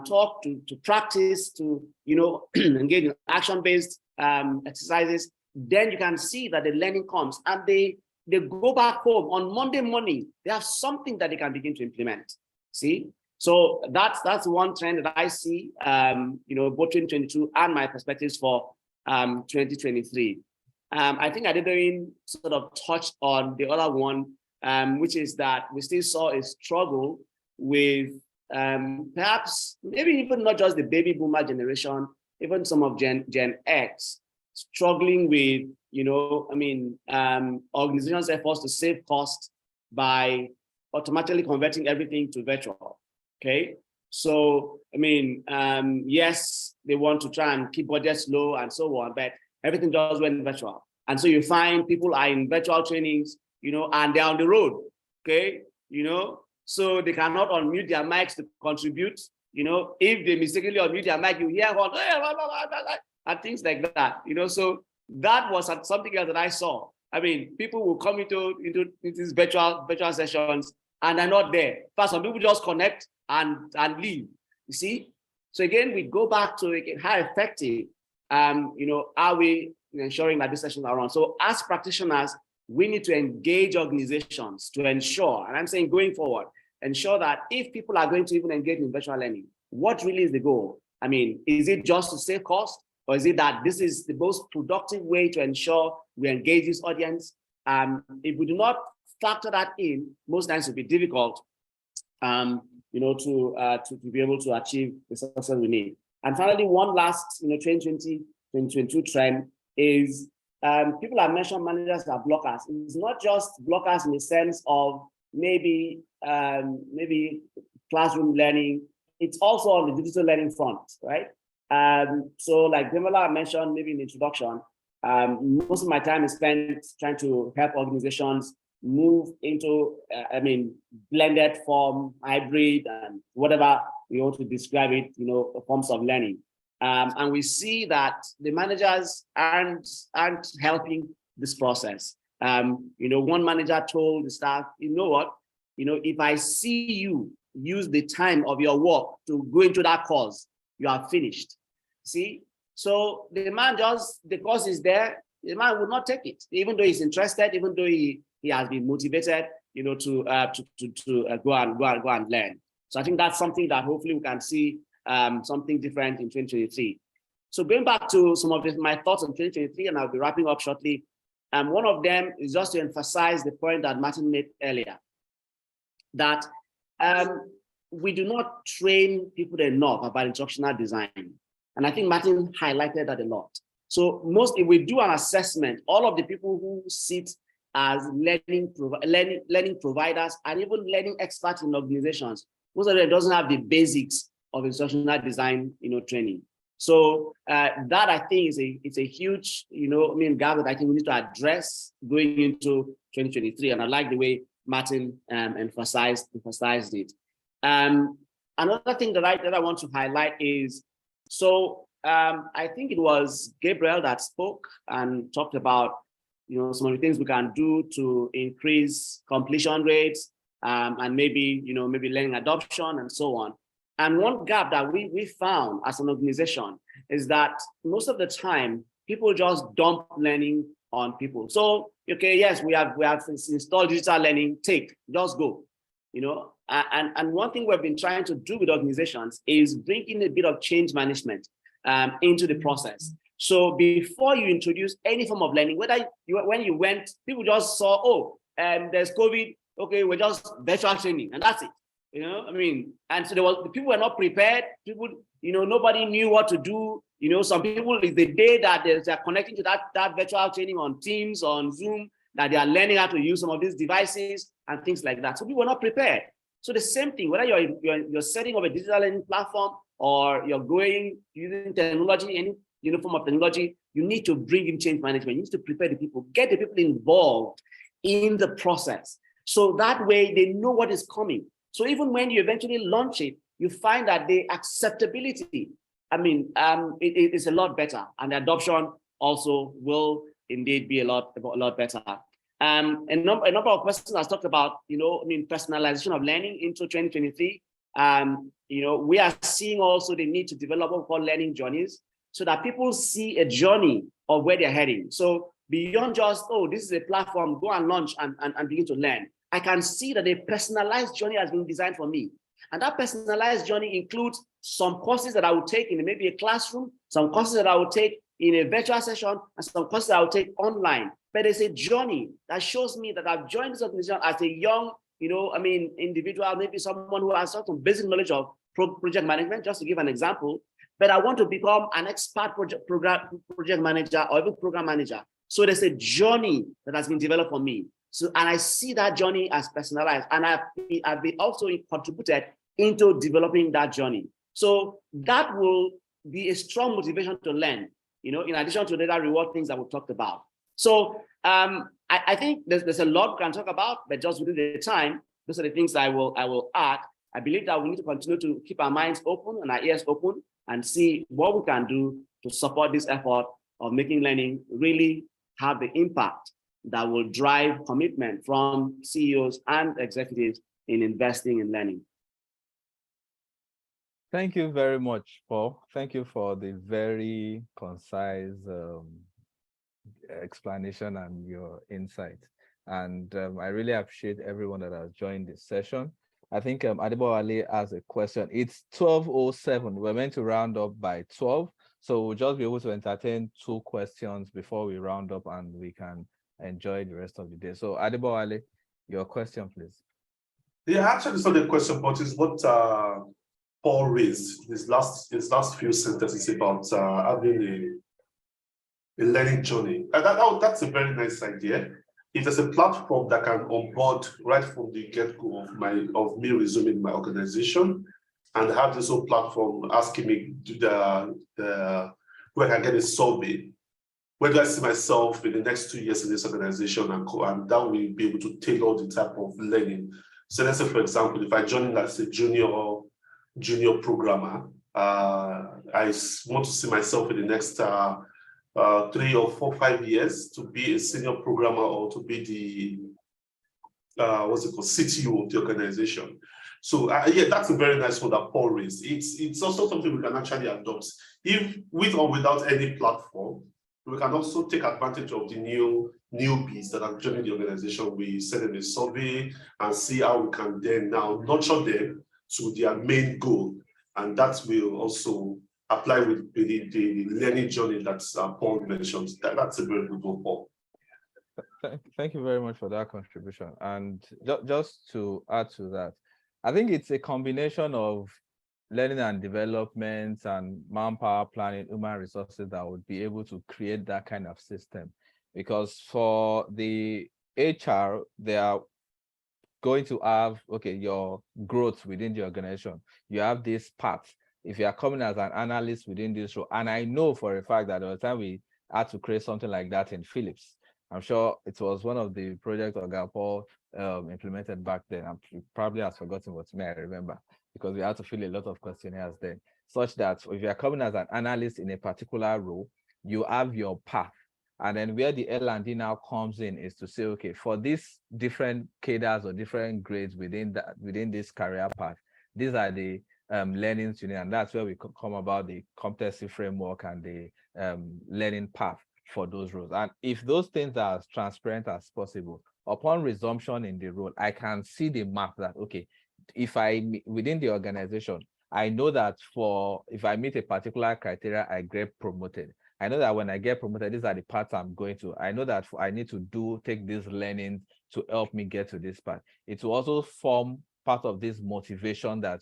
talk, to practice, to, engage in action-based exercises. Then you can see that the learning comes, and they go back home on Monday morning. They have something that they can begin to implement. See, so that's one trend that I see, both 2022 and my perspectives for 2023. I think Adedoyin sort of touched on the other one, which is that we still saw a struggle with perhaps maybe even not just the baby boomer generation, even some of Gen X struggling with, organizations' efforts to save costs by automatically converting everything to virtual. Okay, so yes, they want to try and keep budgets low and so on, but everything just went virtual. And so you find people are in virtual trainings, and they're on the road. Okay, so they cannot unmute their mics to contribute. If they mistakenly unmute their mic, you hear one, and things like that. So that was something else that I saw. People will come into these virtual sessions and they're not there. First, some people just connect and leave. You see? So again, we go back to how effective, are we ensuring that these sessions are on? So as practitioners, we need to engage organizations to ensure, and I'm saying going forward, ensure that if people are going to even engage in virtual learning, what really is the goal? Is it just to save cost? Or is it that this is the most productive way to ensure we engage this audience? If we do not factor that in, most times it'll be difficult, to be able to achieve the success we need. And finally, one last, 2020, 2022 trend is people have mentioned managers as blockers. It's not just blockers in the sense of maybe classroom learning. It's also on the digital learning front, right? So like Demola mentioned maybe in the introduction, most of my time is spent trying to help organizations move into, blended form, hybrid, and whatever we want to describe it, forms of learning. And we see that the managers aren't helping this process. One manager told the staff, if I see you use the time of your work to go into that course, you are finished. See? So the man the course is there, the man will not take it, even though he's interested, even though he has been motivated, to go and learn. So I think that's something that hopefully we can see something different in 2023. So going back to some of my thoughts on 2023, and I'll be wrapping up shortly. One of them is just to emphasize the point that Martin made earlier, that we do not train people enough about instructional design. And I think Martin highlighted that a lot. So if we do an assessment, all of the people who sit as learning providers and even learning experts in organizations, most of them doesn't have the basics of instructional design, training. So that I think is a huge, gap that I think we need to address going into 2023. And I like the way Martin emphasized it. Another thing that I want to highlight is, so I think it was Gabriel that spoke and talked about, some of the things we can do to increase completion rates, and maybe learning adoption and so on. And one gap that we found as an organization is that most of the time people just dump learning on people. So, okay, yes, we have installed digital learning, just go, And one thing we've been trying to do with organizations is bring in a bit of change management into the process. So before you introduce any form of learning, when you went, people just saw, there's COVID, okay, we're just virtual training, and that's it. And so the people were not prepared. People, nobody knew what to do. Some people, the day that they're connecting to that virtual training on Teams, on Zoom, that they are learning how to use some of these devices and things like that. So people were not prepared. So the same thing, whether you're setting up a digital learning platform or you're going using technology, any form of technology, you need to bring in change management. You need to prepare the people, get the people involved in the process. So that way they know what is coming. So even when you eventually launch it, you find that the acceptability, it is a lot better, and the adoption also will indeed be a lot better. A number of questions I talked about, personalization of learning into 2023. We are seeing also the need to develop what we call learning journeys, so that people see a journey of where they're heading. So beyond just, this is a platform, go and launch and begin to learn. I can see that a personalized journey has been designed for me. And that personalized journey includes some courses that I will take in maybe a classroom, some courses that I will take in a virtual session, and some courses that I will take online. But it's a journey that shows me that I've joined this organization as a young, individual, maybe someone who has some basic knowledge of project management, just to give an example. But I want to become an expert project manager or even program manager. So there's a journey that has been developed for me. So, and I see that journey as personalized, and I've been also contributed into developing that journey. So that will be a strong motivation to learn, in addition to the other reward things that we talked about. So I think there's a lot we can talk about, but just within the time, those are the things I will add. I believe that we need to continue to keep our minds open and our ears open and see what we can do to support this effort of making learning really have the impact that will drive commitment from CEOs and executives in investing in learning. Thank you very much, Paul. Thank you for the very concise explanation and your insight. And I really appreciate everyone that has joined this session. I think Adebowale has a question. It's 12:07. We're meant to round up by 12. So we'll just be able to entertain 2 questions before we round up, and we can enjoy the rest of the day. So Adebowale, your question, please. Yeah, actually, it's not a question, but it's what Paul raised his last few sentences about having a learning journey. And that's a very nice idea. If there's a platform that can onboard right from the get-go of me resuming my organization, and have this whole platform asking me where I can get a survey, where do I see myself in the next 2 years in this organization, and that will be able to tailor the type of learning. So let's say, for example, if I join as a junior programmer, I want to see myself in the next 3 or 4, 5 years to be a senior programmer, or to be the CTO of the organization. So yeah, that's a very nice one that Paul raised. It's also something we can actually adopt, if with or without any platform. We can also take advantage of the newbies that are joining the organization. We send them a survey and see how we can then now nurture them to their main goal, and that will also apply with the learning journey that Paul mentioned. That's a very good one, Paul. Thank you very much for that contribution. And just to add to that, I think it's a combination of learning and development and manpower planning, human resources that would be able to create that kind of system. Because for the HR, they are going to have, your growth within the organization. You have this path. If you are coming as an analyst within this role, and I know for a fact that by the time we had to create something like that in Philips, I'm sure it was one of the projects Oga Paul implemented back then. I'm probably has forgotten what may I remember, because we had to fill a lot of questionnaires then. such that if you're coming as an analyst in a particular role, you have your path. And then where the L&D now comes in is to say, okay, for these different cadres or different grades within this career path, these are the learnings you need, and that's where we come about the competency framework and the learning path for those roles. And if those things are as transparent as possible, upon resumption in the role, I can see the map that, okay, if within the organization, I know that if I meet a particular criteria, I get promoted. I know that when I get promoted, these are the paths I'm going to. I know that I need to take these learnings to help me get to this path. It will also form part of this motivation that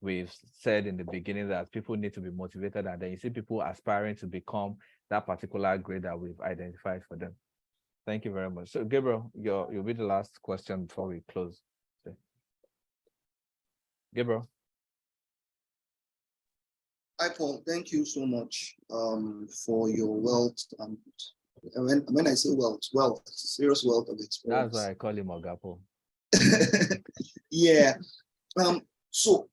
we've said in the beginning, that people need to be motivated, and then you see people aspiring to become that particular grade that we've identified for them. Thank you very much. So Gabriel, you'll be the last question before we close. Gabriel. Hi, Paul. Thank you so much for your wealth. And when I say wealth, serious wealth of experience. That's why I call him Agapo. Yeah. So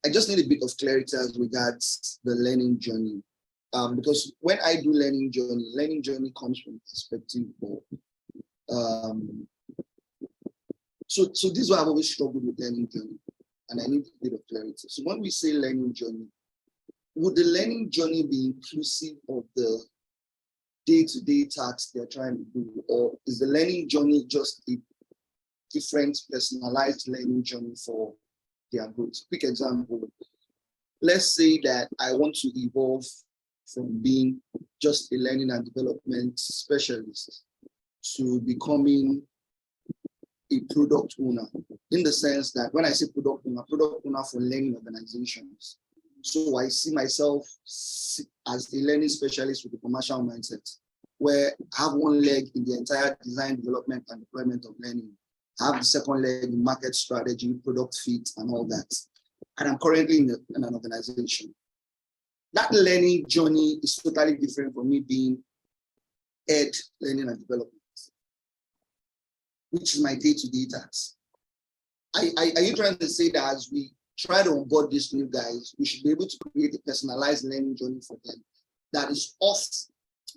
I just need a bit of clarity as regards the learning journey. Because when I do learning journey comes from perspective of so this is why I've always struggled with learning journey, and I need a bit of clarity. So when we say learning journey, would the learning journey be inclusive of the day-to-day tasks they're trying to do, or is the learning journey just a different personalized learning journey for their growth? Quick example, let's say that I want to evolve from being just a learning and development specialist to becoming a product owner, in the sense that when I say product owner for learning organizations. So I see myself as a learning specialist with a commercial mindset, where I have one leg in the entire design, development, and deployment of learning. I have the second leg in market strategy, product fit, and all that. And I'm currently in an organization. That learning journey is totally different from me being head learning and development, which is my day-to-day task. Are you trying to say that as we try to onboard these new guys, we should be able to create a personalized learning journey for them that is off?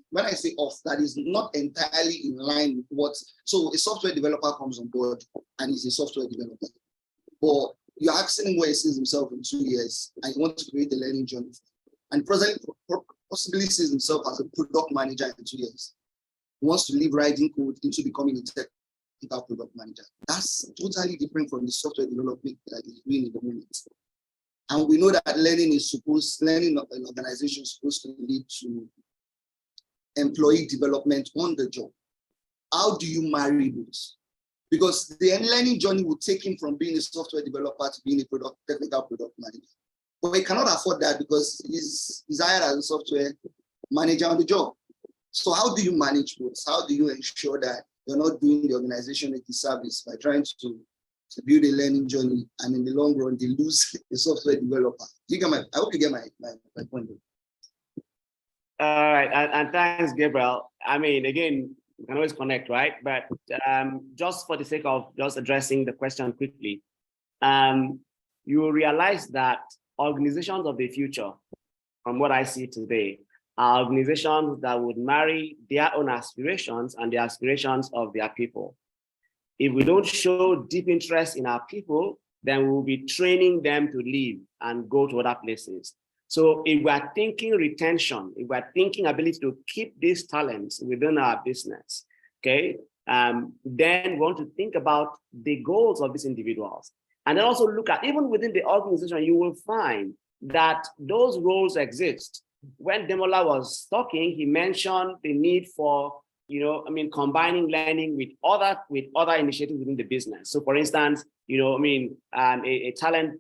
When I say off, that is not entirely in line with what, so a software developer comes on board and he's a software developer, but you're asking him where he sees himself in 2 years, and you want to create a learning journey. And presently, possibly sees himself as a product manager in 2 years. He wants to leave writing code into becoming a technical product manager. That's totally different from the software development that he's doing in the moment. And we know that learning in an organization is supposed to lead to employee development on the job. How do you marry those? Because the learning journey will take him from being a software developer to being a technical product manager. But he cannot afford that because he's hired as a software manager on the job. So how do you manage both? How do you ensure that you're not doing the organization a disservice by trying to build a learning journey, and in the long run, they lose a software developer? I hope you get my point. All right, and thanks, Gabriel. I mean, again, we can always connect, right? But just for the sake of just addressing the question quickly, you will realize that organizations of the future, from what I see today, are organizations that would marry their own aspirations and the aspirations of their people. If we don't show deep interest in our people, then we will be training them to leave and go to other places. So if we're thinking retention, if we're thinking ability to keep these talents within our business, okay, then we want to think about the goals of these individuals. And then also look at, even within the organization, you will find that those roles exist. When Demola was talking, he mentioned the need for, combining learning with other initiatives within the business. So for instance, a talent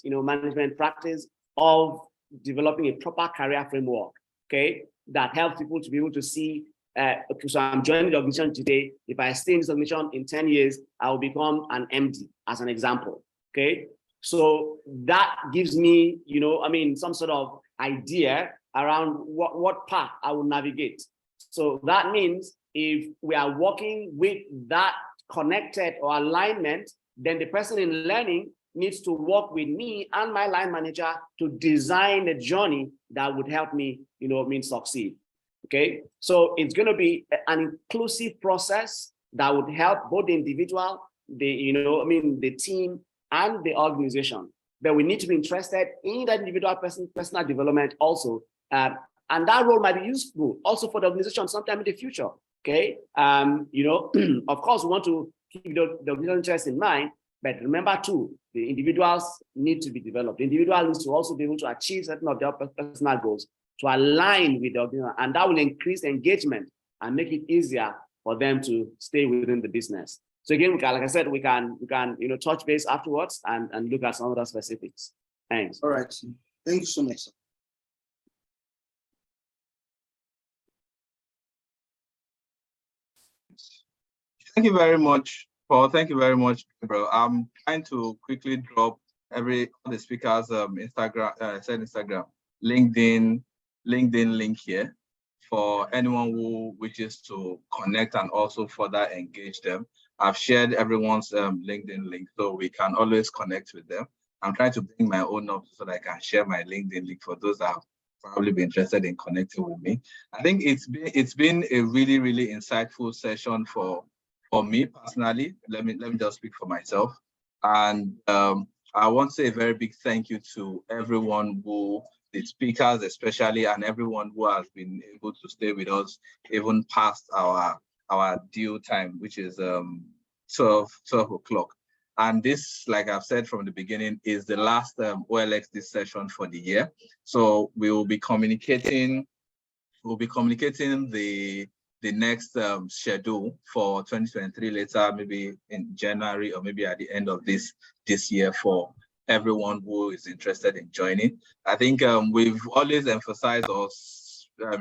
management practice of developing a proper career framework, okay, that helps people to be able to see, okay, so I'm joining the organization today. If I stay in this organization in 10 years, I will become an MD, as an example, okay? So that gives me, some sort of idea around what path I will navigate. So that means if we are working with that connected or alignment, then the person in learning needs to work with me and my line manager to design a journey that would help me, succeed. Okay, so it's going to be an inclusive process that would help both the individual, the team, and the organization. But we need to be interested in that individual personal development also, and that role might be useful also for the organization sometime in the future. Okay, of course, we want to keep the organizational interest in mind, but remember too, the individuals need to be developed. The individual needs to also be able to achieve certain of their personal goals to align with the organization, and that will increase engagement and make it easier for them to stay within the business. So again, like I said, we can touch base afterwards and look at some other specifics. Thanks. All right. Thank you so much, sir. Thank you very much, Paul. Thank you very much, bro. I'm trying to quickly drop all the speakers' Instagram, LinkedIn link here for anyone who wishes to connect and also further engage them. I've shared everyone's LinkedIn link, so we can always connect with them. I'm trying to bring my own up so that I can share my LinkedIn link for those that have probably be interested in connecting with me. I think it's been a really, really insightful session for me personally. Let me just speak for myself. And I want to say a very big thank you to everyone the speakers especially, and everyone who has been able to stay with us even past our due time, which is 12 o'clock. And this, like I've said from the beginning, is the last OLXD session for the year. So we will be communicating the next schedule for 2023 later, maybe in January or maybe at the end of this year for everyone who is interested in joining. I think we've always emphasized or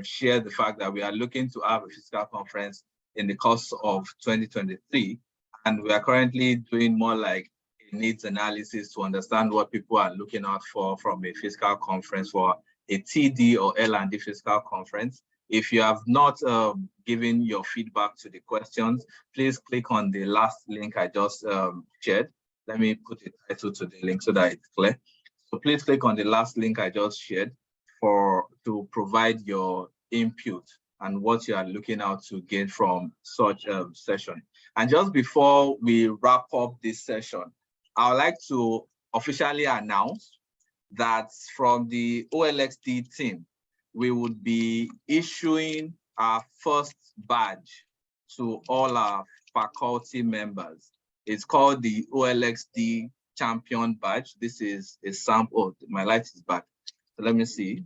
shared the fact that we are looking to have a physical conference in the course of 2023. And we are currently doing more like a needs analysis to understand what people are looking out for from a physical conference, for a TD or L&D physical conference. If you have not given your feedback to the questions, please click on the last link I just shared. Let me put a title to the link so that it's clear. So please click on the last link I just shared to provide your input and what you are looking out to gain from such a session. And just before we wrap up this session, I would like to officially announce that from the OLXD team, we would be issuing our first badge to all our faculty members. It's called the OLXD Champion Badge. This is a sample. My light is back. So let me see.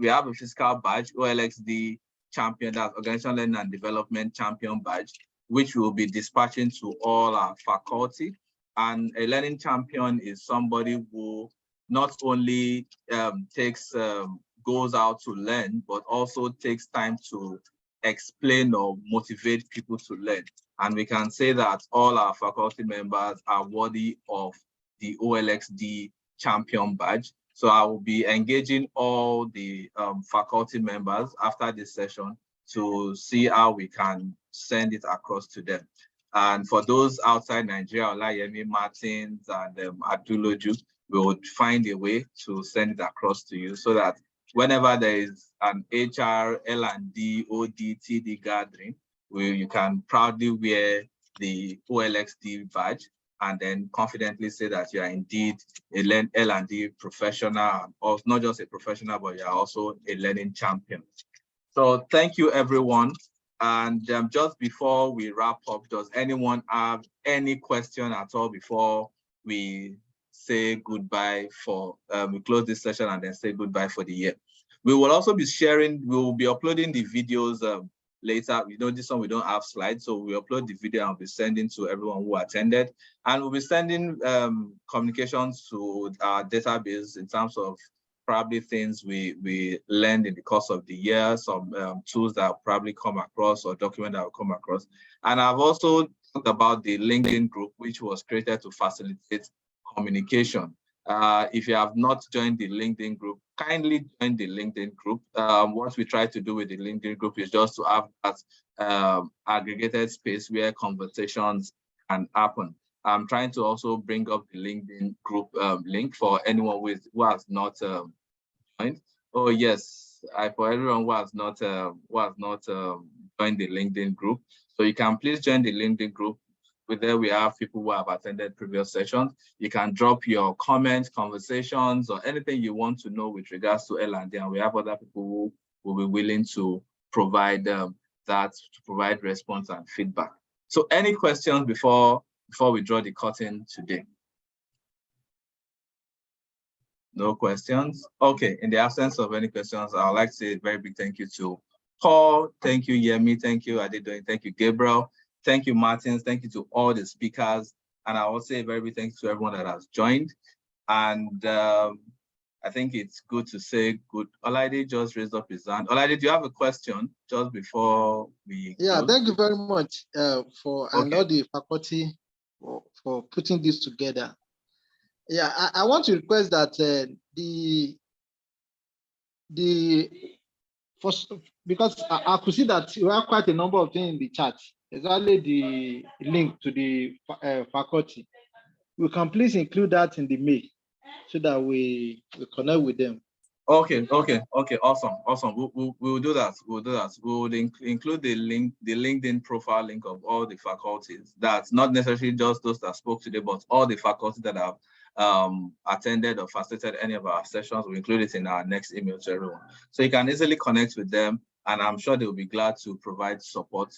We have a physical badge, OLXD Champion, that's Organizational Learning and Development Champion Badge, which we'll be dispatching to all our faculty. And a learning champion is somebody who not only goes out to learn, but also takes time to explain or motivate people to learn. And we can say that all our faculty members are worthy of the OLXD Champion Badge. So I will be engaging all the faculty members after this session to see how we can send it across to them. And for those outside Nigeria, Olayemi Martins and Aduloju, we would find a way to send it across to you so that whenever there is an HR, L&D, OD, TD gathering, you can proudly wear the OLXD badge and then confidently say that you are indeed a L&D professional, or not just a professional, but you are also a learning champion. So thank you, everyone. And just before we wrap up, does anyone have any question at all before we say goodbye we close this session and then say goodbye for the year? We will also be sharing, we will be uploading the videos later. This one we don't have slides, so we upload the video and I'll be sending to everyone who attended. And we'll be sending communications to our database in terms of probably things we learned in the course of the year, some tools that will probably come across or document that will come across. And I've also talked about the LinkedIn group, which was created to facilitate communication. If you have not joined the LinkedIn group, kindly join the LinkedIn group. What we try to do with the LinkedIn group is just to have that aggregated space where conversations can happen. I'm trying to also bring up the LinkedIn group link for anyone who has not joined. Oh yes, for everyone who has not joined the LinkedIn group. So you can please join the LinkedIn group. With there, we have people who have attended previous sessions. You can drop your comments, conversations, or anything you want to know with regards to L&D, and we have other people who will be willing to provide provide response and feedback. So any questions before we draw the curtain today? No questions? Okay, in the absence of any questions, I would like to say a very big thank you to Paul, thank you, Yemi, thank you, Adedoyin, thank you, Gabriel, thank you, Martins, thank you to all the speakers, and I will say a very big thank you to everyone that has joined. And I think it's good to say good. Olaide just raised up his hand. Olaide, do you have a question just before we Yeah, close? thank you very much and all the faculty for putting this together. Yeah, I want to request that because I could see that you have quite a number of things in the chat, exactly the link to the faculty. We can please include that in the mail so that we connect with them. Okay, awesome. We'll do that. We'll include the link, the LinkedIn profile link of all the faculties. That's not necessarily just those that spoke today, but all the faculties that have attended or facilitated any of our sessions. We'll include it in our next email to everyone. So you can easily connect with them, and I'm sure they'll be glad to provide support,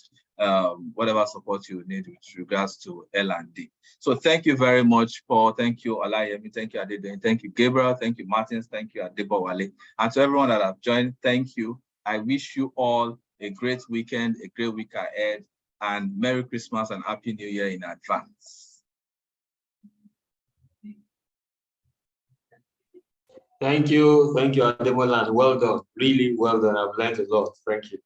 whatever support you need with regards to L&D. So thank you very much, Paul. Thank you, Olayemi. Thank you, Adedoyin. Thank you, Gabriel. Thank you, Martins. Thank you, Adebowale. And to everyone that have joined, thank you. I wish you all a great weekend, a great week ahead, and Merry Christmas and Happy New Year in advance. Thank you, Ademola. Well done, really well done. I've learned a lot. Thank you.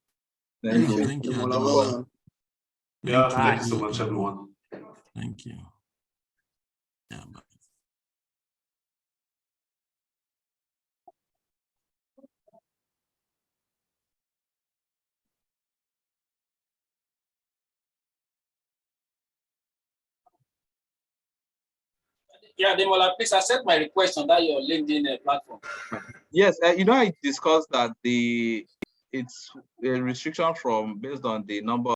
Thank you, Ademola. Yeah, thank you so much, everyone. Thank you. Yeah, bye. Yeah, Demola, please accept my request on that your LinkedIn platform. Yes, I discussed that it's a restriction based on the number